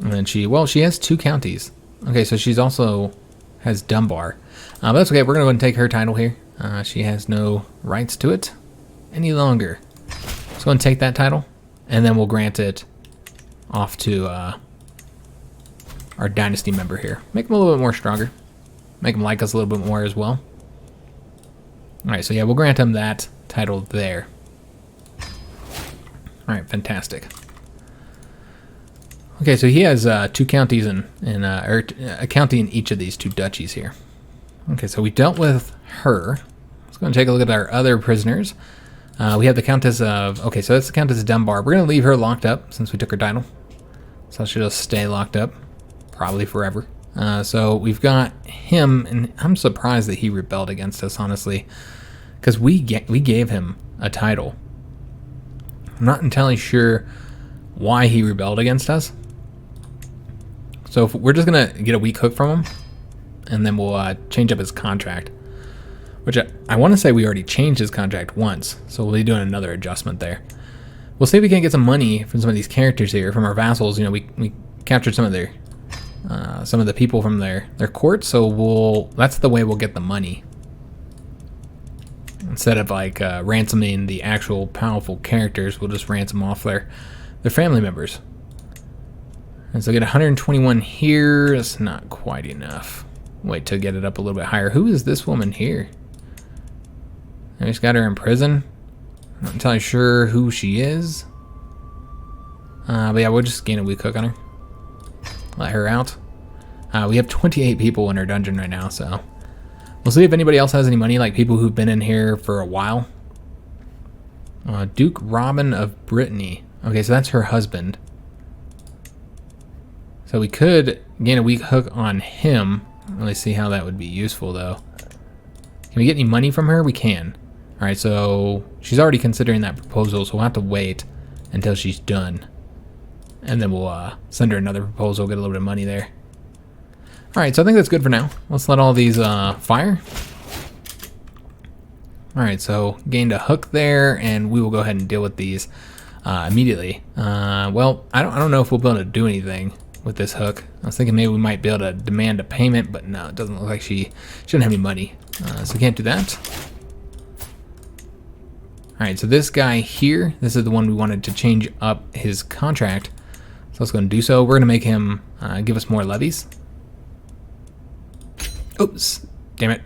And then she has 2 counties. Okay, so she's also has Dunbar. But that's okay, we're going to go ahead and take her title here. She has no rights to it any longer. Let's go ahead and take that title, and then we'll grant it off to our dynasty member here. Make him a little bit more stronger. Make him like us a little bit more as well. Alright, so yeah, we'll grant him that title there. Alright, fantastic. Okay, so he has 2 counties or a county in each of these 2 duchies here. Okay, so we dealt with her. Let's go and take a look at our other prisoners. We have the Countess of... Okay, so that's the Countess of Dunbar. We're going to leave her locked up since we took her title. So she'll just stay locked up. Probably forever. So we've got him, and I'm surprised that he rebelled against us, honestly, because we gave him a title. I'm not entirely sure why he rebelled against us. So if we're just gonna get a weak hook from him, and then we'll change up his contract, which I want to say we already changed his contract once, so we'll be doing another adjustment there. We'll see if we can get some money from some of these characters here, from our vassals. We captured some of the people from their court, so that's the way we'll get the money. Instead of ransoming the actual powerful characters, we'll just ransom off their family members. And so get 121 here. That's not quite enough. Wait to get it up a little bit higher. Who is this woman here? I just got her in prison. I'm not entirely sure who she is. But yeah, we'll just gain a weak hook on her. Let her out. We have 28 people in our dungeon right now, so we'll see if anybody else has any money, like people who've been in here for a while. Duke Robin of Brittany. Okay, so that's her husband. So we could gain a weak hook on him. I don't really see how that would be useful, though. Can we get any money from her? We can. All right, so she's already considering that proposal, so we'll have to wait until she's done. And then we'll send her another proposal, get a little bit of money there. All right, so I think that's good for now. Let's let all these fire. All right, so gained a hook there, and we will go ahead and deal with these immediately. Well, I don't know if we'll be able to do anything with this hook. I was thinking maybe we might be able to demand a payment, but no, it doesn't look like she doesn't have any money. So we can't do that. All right, so this guy here, this is the one we wanted to change up his contract. So let's go and do so. We're going to make him give us more levies. Oops, damn it.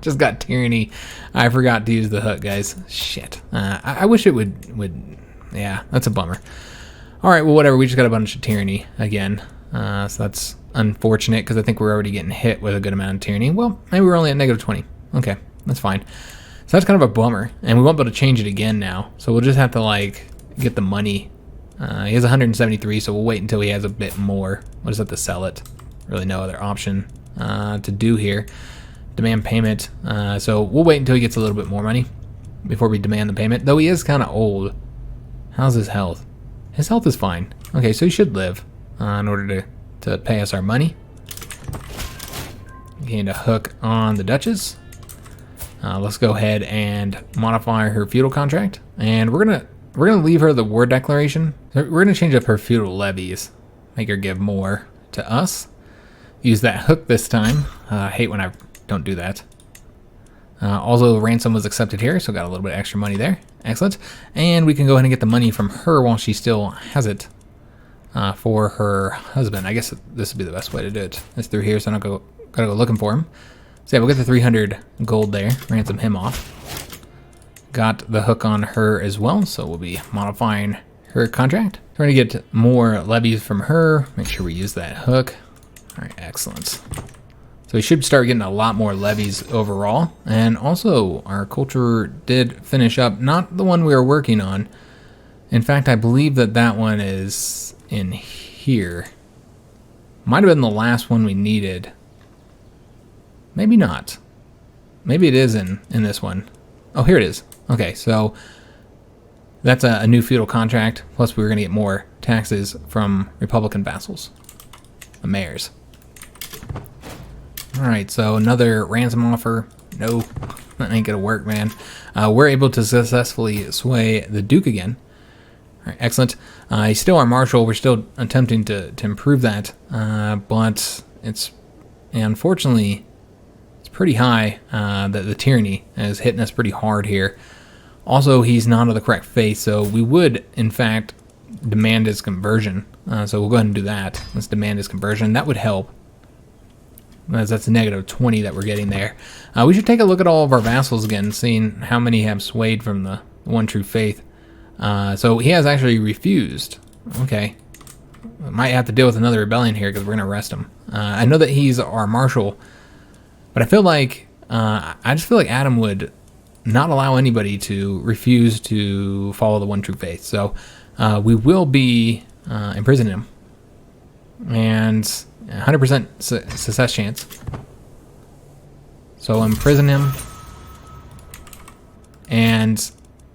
Just got tyranny. I forgot to use the hook, guys. Shit. I wish it would. Yeah, that's a bummer. All right, well, whatever. We just got a bunch of tyranny again. So that's unfortunate because I think we're already getting hit with a good amount of tyranny. Well, maybe we're only at negative 20. Okay, that's fine. So that's kind of a bummer, and we won't be able to change it again now. So we'll just have to like get the money. He has 173, so we'll wait until he has a bit more. We'll just have to sell it. Really no other option to do here. Demand payment. So we'll wait until he gets a little bit more money before we demand the payment. Though he is kind of old. How's his health? His health is fine. Okay, so he should live in order to pay us our money. Gained a hook on the Duchess. Let's go ahead and modify her feudal contract, and we're gonna leave her the war declaration. So we're gonna change up her feudal levies, make her give more to us. Use that hook this time. I hate when I don't do that. Also, ransom was accepted here, so got a little bit of extra money there. Excellent. And we can go ahead and get the money from her while she still has it for her husband. I guess this would be the best way to do it. It's through here, so I don't gotta go looking for him. So yeah, we'll get the 300 gold there, ransom him off. Got the hook on her as well, so we'll be modifying her contract. Trying to get more levies from her. Make sure we use that hook. All right, excellent. So we should start getting a lot more levies overall. And also, our culture did finish up, not the one we were working on. In fact, I believe that one is in here. Might have been the last one we needed. Maybe not. Maybe it is in this one. Oh, here it is. Okay, so that's a new feudal contract. Plus, we were going to get more taxes from Republican vassals, the mayors. All right, so another ransom offer. No, that ain't gonna work, man. We're able to successfully sway the Duke again. All right, excellent. He's still our marshal. We're still attempting to improve that, but it's unfortunately it's pretty high. The tyranny is hitting us pretty hard here. Also, he's not of the correct faith, so we would, in fact, demand his conversion. So we'll go ahead and do that. Let's demand his conversion. That would help. As that's a negative 20 that we're getting there. We should take a look at all of our vassals again, seeing how many have swayed from the one true faith. So he has actually refused. Okay. Might have to deal with another rebellion here because we're going to arrest him. I know that he's our marshal, but I feel like, I just feel like Adam would not allow anybody to refuse to follow the one true faith. So we will be imprisoning him. And 100% success chance. So imprison him. And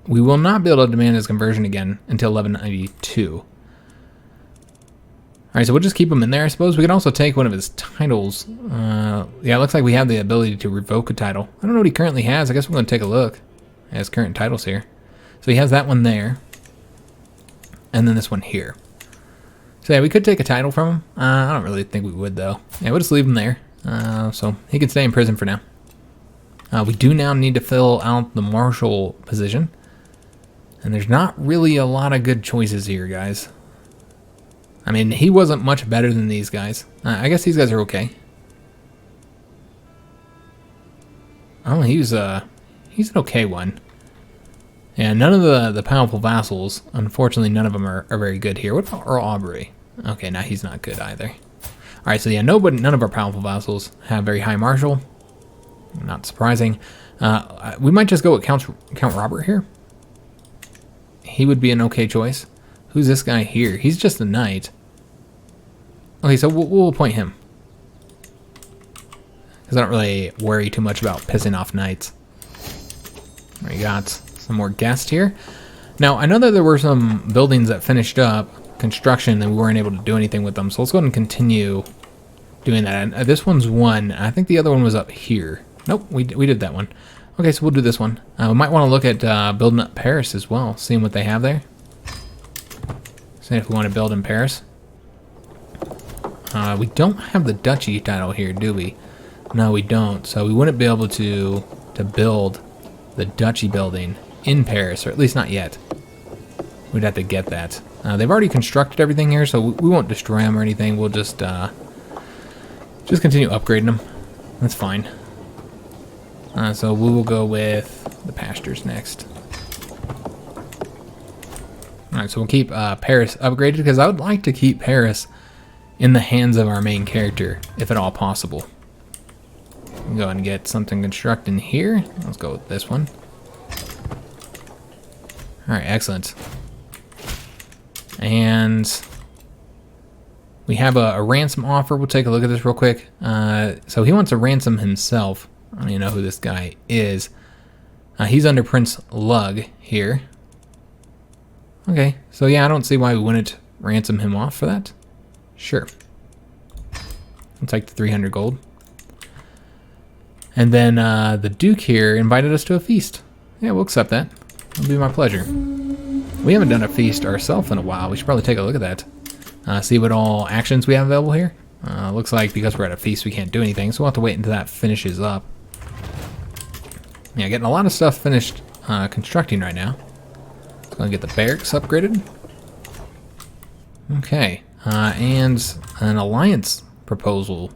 we will not be able to demand his conversion again until 1192. Alright, so we'll just keep him in there, I suppose. We can also take one of his titles. Yeah, it looks like we have the ability to revoke a title. I don't know what he currently has. I guess we're going to take a look at his current titles here. So he has that one there. And then this one here. So yeah, we could take a title from him. I don't really think we would, though. Yeah, we'll just leave him there. So he can stay in prison for now. We do now need to fill out the marshal position. And there's not really a lot of good choices here, guys. I mean, he wasn't much better than these guys. I guess these guys are okay. Oh, he's an okay one. Yeah, none of the powerful vassals, unfortunately, none of them are very good here. What about Earl Aubrey? Okay, now he's not good either. All right, so yeah, none of our powerful vassals have very high marshal. Not surprising. We might just go with Count Robert here. He would be an okay choice. Who's this guy here? He's just a knight. Okay, so we'll appoint him. Because I don't really worry too much about pissing off knights. We got some more guests here. Now, I know that there were some buildings that finished up construction and we weren't able to do anything with them. So let's go ahead and continue doing that. And this one's one. I think the other one was up here. Nope, we did that one. Okay, so we'll do this one. We might want to look at building up Paris as well, seeing what they have there. See if we want to build in Paris. We don't have the duchy title here, do we? No, we don't. So we wouldn't be able to build the duchy building in Paris, or at least not yet. We'd have to get that. They've already constructed everything here, so we won't destroy them or anything. We'll just continue upgrading them. That's fine. So we will go with the pastures next. Alright, so we'll keep Paris upgraded, because I would like to keep Paris in the hands of our main character, if at all possible. Go ahead and get something constructed here. Let's go with this one. Alright, excellent. And we have a ransom offer. We'll take a look at this real quick. So he wants to ransom himself. I don't even know who this guy is. He's under Prince Lug here. Okay, so yeah, I don't see why we wouldn't ransom him off for that. Sure. I'll take the 300 gold. And then the Duke here invited us to a feast. Yeah, we'll accept that. It'll be my pleasure. We haven't done a feast ourselves in a while. We should probably take a look at that. See what all actions we have available here. Looks like because we're at a feast we can't do anything, so we'll have to wait until that finishes up. Yeah, getting a lot of stuff finished constructing right now. Gonna get the barracks upgraded. Okay, and an alliance proposal.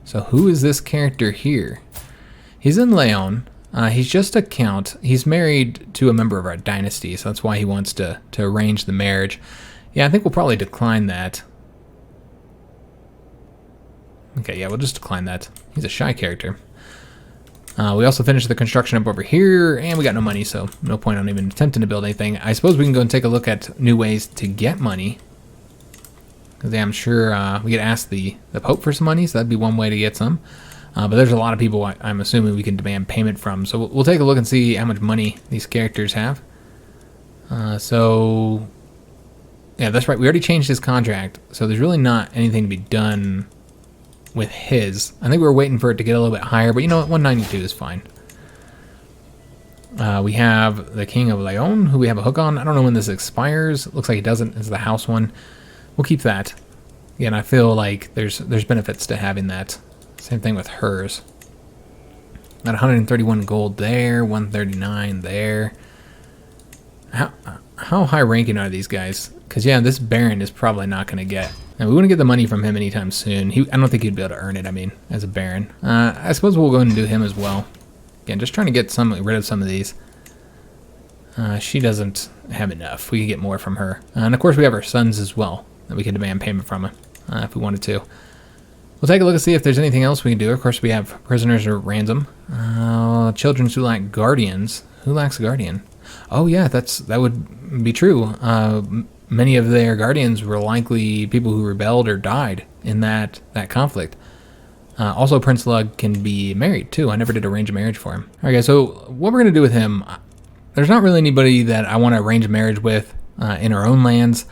So who is this character here? He's in Leon. He's just a count. He's married to a member of our dynasty, so that's why he wants to arrange the marriage. Yeah, I think we'll probably decline that. Okay, yeah, we'll just decline that. He's a shy character. We also finished the construction up over here, and we got no money, so no point on even attempting to build anything. I suppose we can go and take a look at new ways to get money. Because yeah, I'm sure we could ask the Pope for some money, so that'd be one way to get some. But there's a lot of people I'm assuming we can demand payment from. So we'll take a look and see how much money these characters have. So, yeah, that's right. We already changed his contract, so there's really not anything to be done with his. I think we were waiting for it to get a little bit higher, but you know what? 192 is fine. We have the King of Leon, who we have a hook on. I don't know when this expires. Looks like it doesn't. It's the house one. We'll keep that. Again, I feel like there's benefits to having that. Same thing with hers. Got 131 gold there, 139 there. How high ranking are these guys? Because yeah, this Baron is probably not going to get. And we wouldn't get the money from him anytime soon. I don't think he'd be able to earn it. I mean, as a Baron. I suppose we'll go ahead and do him as well. Again, just trying to get rid of some of these. She doesn't have enough. We can get more from her. And of course, we have our sons as well that we can demand payment from if we wanted to. We'll take a look and see if there's anything else we can do. Of course, we have prisoners or ransom. Children who lack guardians. Who lacks a guardian? Oh yeah, that would be true. Many of their guardians were likely people who rebelled or died in that conflict. Also, Prince Lug can be married too. I never did arrange a marriage for him. All right, guys. So what we're gonna do with him? There's not really anybody that I want to arrange a marriage with in our own lands.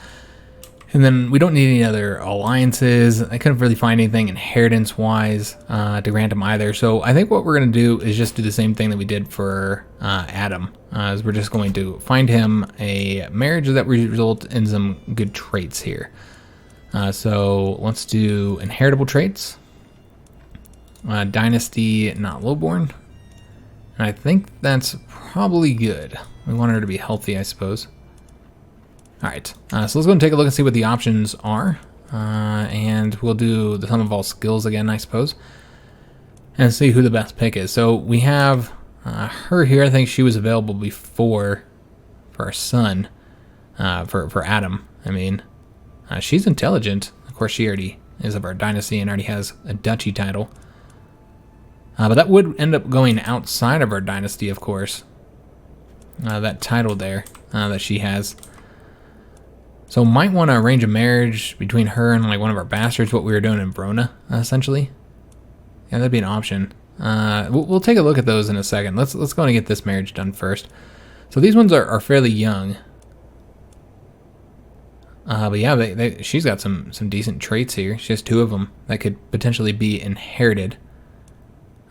And then we don't need any other alliances. I couldn't really find anything inheritance-wise to grant him either. So I think what we're going to do is just do the same thing that we did for Adam. Is we're just going to find him a marriage that result in some good traits here. So let's do inheritable traits. Dynasty, not lowborn. And I think that's probably good. We want her to be healthy, I suppose. Alright, so let's go and take a look and see what the options are. And we'll do the sum of all skills again, I suppose. And see who the best pick is. So we have her here. I think she was available before for our son. For Adam, I mean. She's intelligent. Of course, she already is of our dynasty and already has a duchy title. But that would end up going outside of our dynasty, of course. That title there that she has. So might want to arrange a marriage between her and like one of our bastards, what we were doing in Verona, essentially. Yeah, that'd be an option. We'll take a look at those in a second. Let's go and get this marriage done first. So these ones are fairly young. But yeah, she's got some decent traits here. She has 2 of them that could potentially be inherited.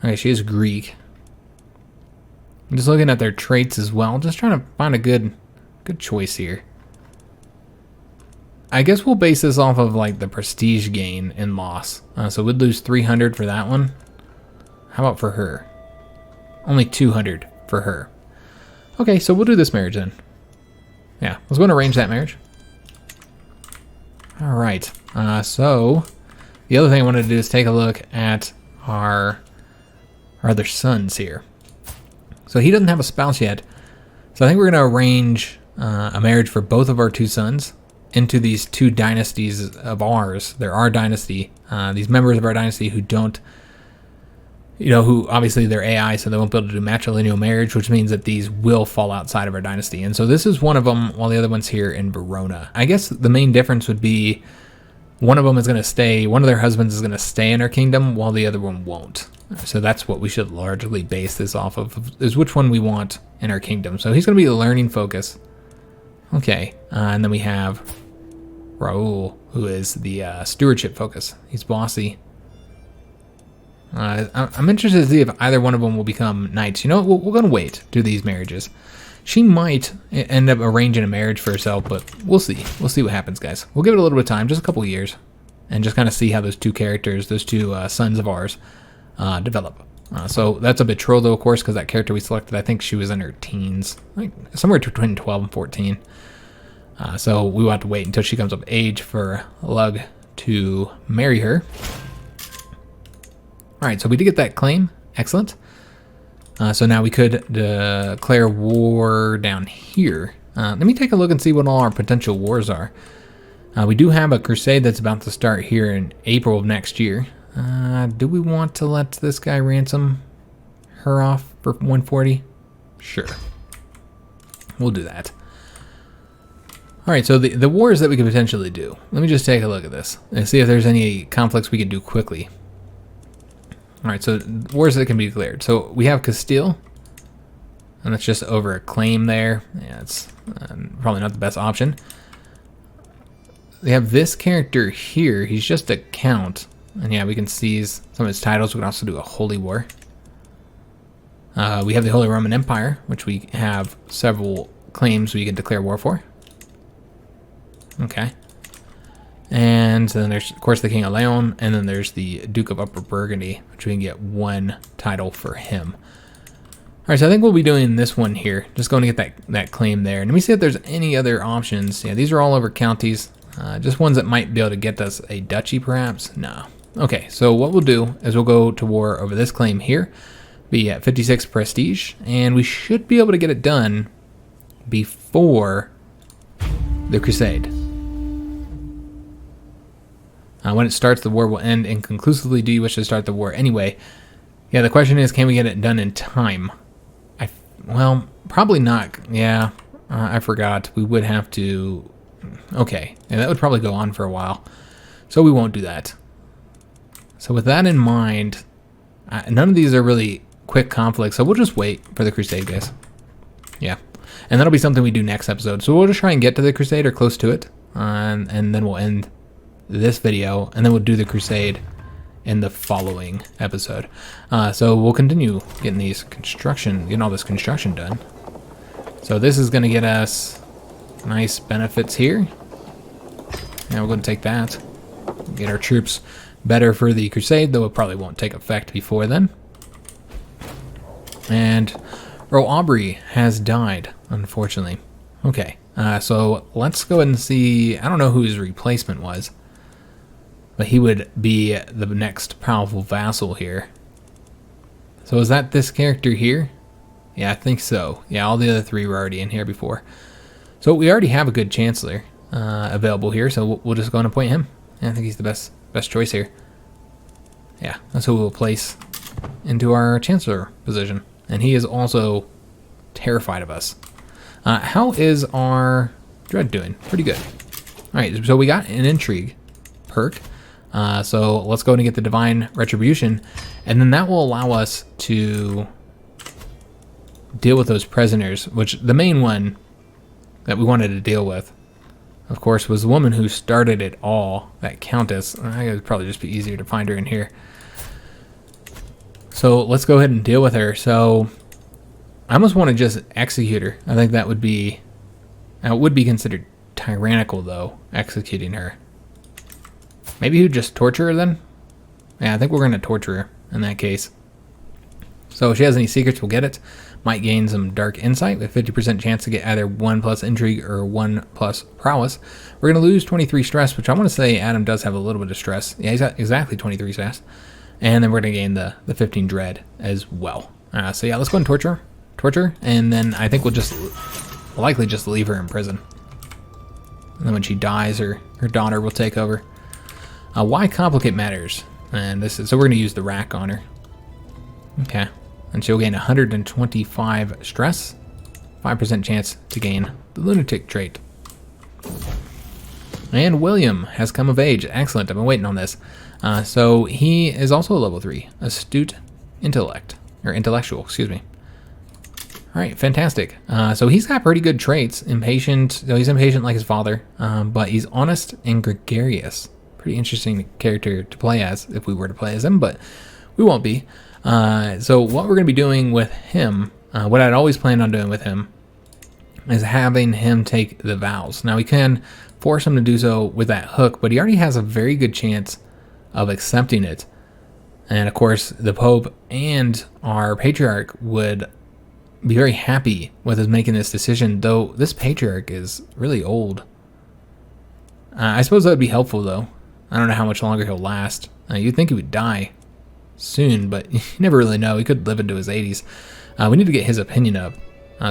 Okay, she is Greek. I'm just looking at their traits as well. Just trying to find a good choice here. I guess we'll base this off of like the prestige gain and loss. So we'd lose 300 for that one. How about for her? Only 200 for her. Okay, so we'll do this marriage then. Yeah, let's go and arrange that marriage. All right, so the other thing I wanted to do is take a look at our other sons here. So he doesn't have a spouse yet, so I think we're going to arrange a marriage for both of our two sons into these two dynasties of ours. They're our dynasty, these members of our dynasty who don't, who obviously they're AI, so they won't be able to do matrilineal marriage, which means that these will fall outside of our dynasty. And so this is one of them, while the other one's here in Verona. I guess the main difference would be one of them is going to stay, one of their husbands is going to stay in our kingdom, while the other one won't. So that's what we should largely base this off of, is which one we want in our kingdom. So he's going to be the learning focus. Okay, and then we have Raul, who is the stewardship focus. He's bossy. I'm interested to see if either one of them will become knights. We're going to wait to do these marriages. She might end up arranging a marriage for herself, but we'll see. We'll see what happens, guys. We'll give it a little bit of time, just a couple of years, and just kind of see how those two characters, those two sons of ours, develop. So that's a betrothal, of course, because that character we selected, I think she was in her teens, like somewhere between 12 and 14. So we will have to wait until she comes of age for Lug to marry her. All right, so we did get that claim. Excellent. So now we could declare war down here. Let me take a look and see what all our potential wars are. We do have a crusade that's about to start here in April of next year. Do we want to let this guy ransom her off for 140? Sure. We'll do that. All right, so the wars that we could potentially do. Let me just take a look at this and see if there's any conflicts we can do quickly. All right, so wars that can be declared. So we have Castile, and that's just over a claim there. Yeah, it's probably not the best option. We have this character here. He's just a count. And yeah, we can seize some of his titles. We can also do a holy war. We have the Holy Roman Empire, which we have several claims we can declare war for. Okay. And then there's, of course, the King of Leon, and then there's the Duke of Upper Burgundy, which we can get one title for him. All right, so I think we'll be doing this one here. Just going to get that claim there. And let me see if there's any other options. Yeah, these are all over counties. Just ones that might be able to get us a duchy, perhaps? No. Okay, so what we'll do is we'll go to war over this claim here, be at 56 prestige, and we should be able to get it done before the Crusade. When it starts, the war will end inconclusively. Do you wish to start the war anyway? Yeah, the question is, can we get it done in time? Well, probably not. Yeah, I forgot. We would have to... Okay, and that would probably go on for a while. So we won't do that. So with that in mind, none of these are really quick conflicts, so we'll just wait for the Crusade, guys. Yeah, and that'll be something we do next episode. So we'll just try and get to the Crusade or close to it, and then we'll end this video, and then we'll do the Crusade in the following episode. So we'll continue getting all this construction done. So this is going to get us nice benefits here. And we're going to take that. Get our troops better for the Crusade, though it probably won't take effect before then. And Earl Aubrey has died, unfortunately. Okay, so let's go ahead and see. I don't know who his replacement was, but he would be the next powerful vassal here. So is that this character here? Yeah, I think so. Yeah, all the other three were already in here before. So we already have a good chancellor available here, so we'll just go and appoint him. Yeah, I think he's the best choice here. Yeah, that's who we'll place into our chancellor position. And he is also terrified of us. How is our dread doing? Pretty good. All right, so we got an intrigue perk. So let's go and get the divine retribution, and then that will allow us to deal with those prisoners, which the main one that we wanted to deal with, of course, was the woman who started it all, that countess. I would probably just be easier to find her in here. So let's go ahead and deal with her. So I almost want to just execute her. I think that would be, now it would be considered tyrannical though, executing her. Maybe you just torture her then? Yeah, I think we're going to torture her in that case. So if she has any secrets, we'll get it. Might gain some dark insight with 50% chance to get either 1+ intrigue or 1+ prowess. We're going to lose 23 stress, which I want to say Adam does have a little bit of stress. Yeah, he's got exactly 23 stress. And then we're going to gain the 15 dread as well. So yeah, let's go and torture, and then I think we'll likely just leave her in prison. And then when she dies, her daughter will take over. Why complicate matters? And so we're going to use the rack on her. Okay. And she'll gain 125 stress, 5% chance to gain the lunatic trait. And William has come of age. Excellent. I've been waiting on this. So he is also a level 3, astute intellectual, excuse me. All right, fantastic. So he's got pretty good traits. Impatient. So he's impatient like his father, but he's honest and gregarious. Pretty interesting character to play as if we were to play as him, but we won't be. So what we're going to be doing with him, what I'd always planned on doing with him, is having him take the vows. Now we can force him to do so with that hook, but he already has a very good chance of accepting it. And of course, the Pope and our Patriarch would be very happy with us making this decision, though this Patriarch is really old. I suppose that would be helpful, though. I don't know how much longer he'll last. You'd think he would die soon, but you never really know. He could live into his 80s. We need to get his opinion up.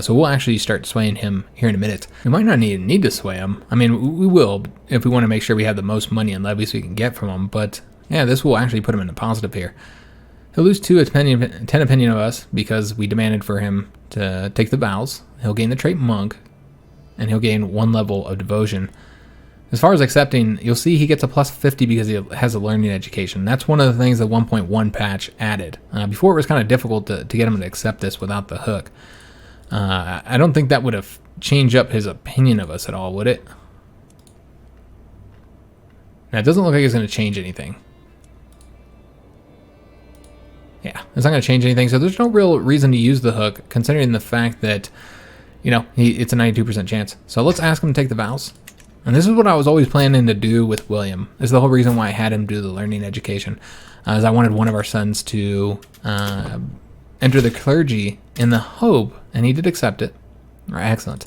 So we'll actually start swaying him here in a minute. We might not need to sway him. I mean, we will if we want to make sure we have the most money and levies we can get from him. But yeah, this will actually put him in the positive here. He'll lose 10 opinion of us because we demanded for him to take the vows. He'll gain the trait monk, and he'll gain 1 level of devotion. As far as accepting, you'll see he gets a +50 because he has a learning education. That's one of the things the 1.1 patch added. Before it was kind of difficult to get him to accept this without the hook. I don't think that would have changed up his opinion of us at all, would it? Now, it doesn't look like it's going to change anything. Yeah, it's not going to change anything, so there's no real reason to use the hook, considering the fact that, you know, it's a 92% chance. So let's ask him to take the vows. And this is what I was always planning to do with William. This is the whole reason why I had him do the learning education, is I wanted one of our sons to enter the clergy in the hope, and he did accept it. Right, excellent.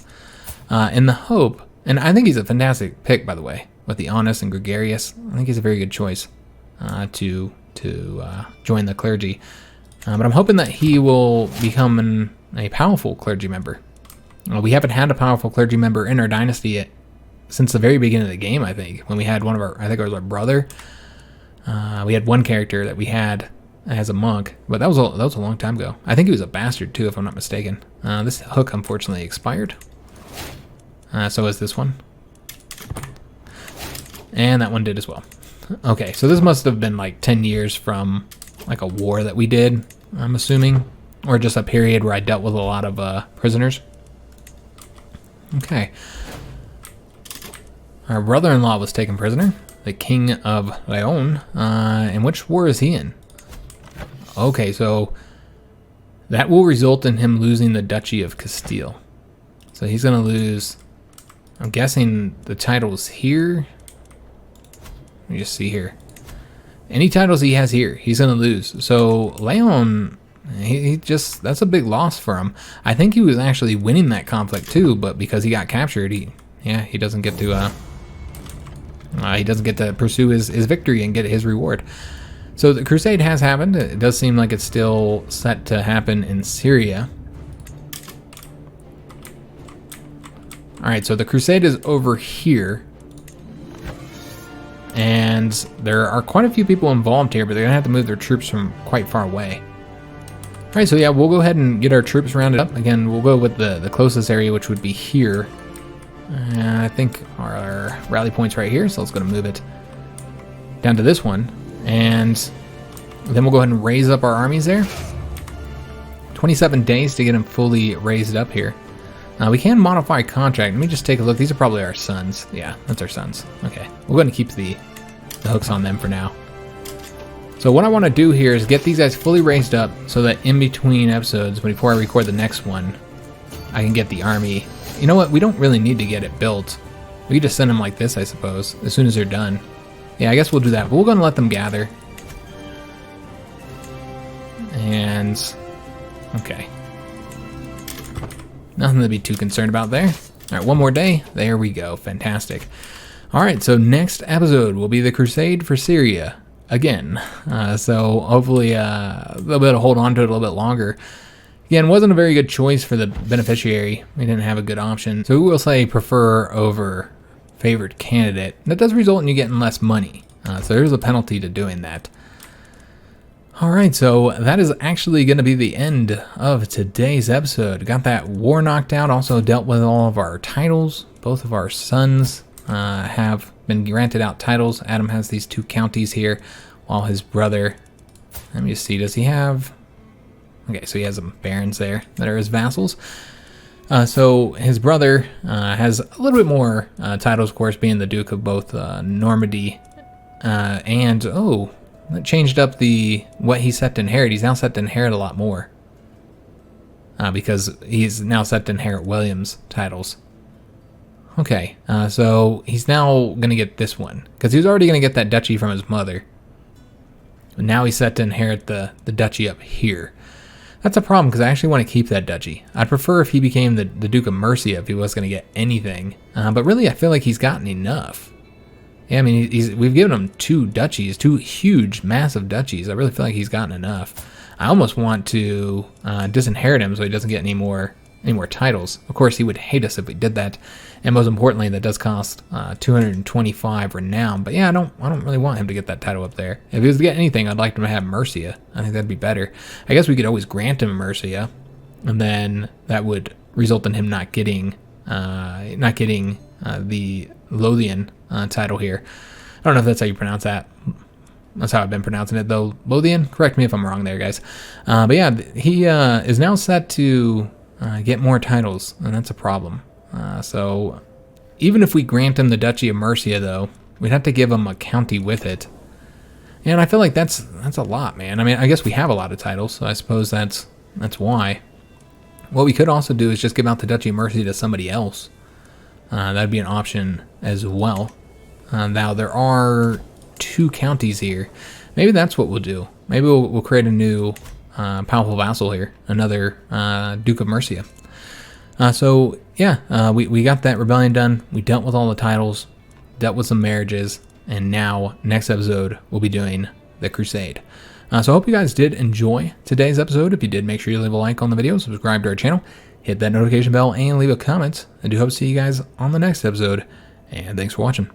In the hope, and I think he's a fantastic pick, by the way, with the honest and gregarious. I think he's a very good choice to join the clergy. But I'm hoping that he will become a powerful clergy member. We haven't had a powerful clergy member in our dynasty yet since the very beginning of the game, I think. When we had one of our, I think it was our brother. We had one character that we had as a monk, but that was a long time ago. I think he was a bastard too, if I'm not mistaken. This hook unfortunately expired. So is this one. And that one did as well. Okay, so this must have been like 10 years from like a war that we did, I'm assuming, or just a period where I dealt with a lot of prisoners. Okay. Our brother-in-law was taken prisoner, the King of Leon. And which war is he in? Okay, so that will result in him losing the Duchy of Castile. So he's going to lose, I'm guessing, the titles here. Let me just see here. Any titles he has here, he's going to lose. So Leon, he just, that's a big loss for him. I think he was actually winning that conflict too, but because he got captured, he doesn't get to pursue his victory and get his reward. So the Crusade has happened. It does seem like it's still set to happen in Syria. All right, so the Crusade is over here. And there are quite a few people involved here, but they're going to have to move their troops from quite far away. All right, so yeah, we'll go ahead and get our troops rounded up. Again, we'll go with the closest area, which would be here. I think our rally point's right here, so let's go to move it down to this one. And then we'll go ahead and raise up our armies there. 27 days to get them fully raised up here. We can modify contract. Let me just take a look. These are probably our sons. Yeah, that's our sons. Okay, we're going to keep the hooks on them for now. So what I want to do here is get these guys fully raised up so that in between episodes, before I record the next one, I can get the army. You know what? We don't really need to get it built. We can just send them like this, I suppose, as soon as they're done. Yeah, I guess we'll do that. But we're going to let them gather. And Okay. Nothing to be too concerned about there. All right, one more day. There we go. Fantastic. All right, so next episode will be the Crusade for Syria again. So hopefully they'll be able to hold on to it a little bit longer. Again, wasn't a very good choice for the beneficiary. We didn't have a good option. So we will say prefer over favored candidate. That does result in you getting less money. So there's a penalty to doing that. All right, so that is actually going to be the end of today's episode. Got that war knocked out, also dealt with all of our titles. Both of our sons have been granted out titles. Adam has these 2 counties here, while his brother, let me just see, does he have, okay, so he has some barons there that are his vassals. So his brother has a little bit more titles, of course, being the Duke of both Normandy and, oh, that changed up what he's set to inherit. He's now set to inherit a lot more. Because he's now set to inherit William's titles. Okay, so he's now going to get this one. Because he was already going to get that duchy from his mother. But now he's set to inherit the duchy up here. That's a problem because I actually want to keep that duchy. I'd prefer if he became the Duke of Mercia if he was going to get anything. But really, I feel like he's gotten enough. Yeah, I mean, we've given him 2 duchies, 2 huge, massive duchies. I really feel like he's gotten enough. I almost want to disinherit him so he doesn't get any more titles. Of course, he would hate us if we did that. And most importantly, that does cost 225 renown. But yeah, I don't really want him to get that title up there. If he was to get anything, I'd like him to have Mercia. I think that'd be better. I guess we could always grant him Mercia, and then that would result in him not getting the Lothian title here. I don't know if that's how you pronounce that. That's how I've been pronouncing it, though. Lothian? Correct me if I'm wrong there, guys. But yeah, he is now set to get more titles, and that's a problem. So even if we grant him the Duchy of Mercia, though, we'd have to give him a county with it. And I feel like that's a lot, man. I mean, I guess we have a lot of titles, so I suppose that's why. What we could also do is just give out the Duchy of Mercia to somebody else. That'd be an option as well. Now, there are 2 counties here. Maybe that's what we'll do. Maybe we'll create a new powerful vassal here. Another Duke of Mercia. So, yeah, we got that rebellion done. We dealt with all the titles. Dealt with some marriages. And now, next episode, we'll be doing the Crusade. So I hope you guys did enjoy today's episode. If you did, make sure you leave a like on the video, subscribe to our channel, hit that notification bell, and leave a comment. I do hope to see you guys on the next episode, and thanks for watching.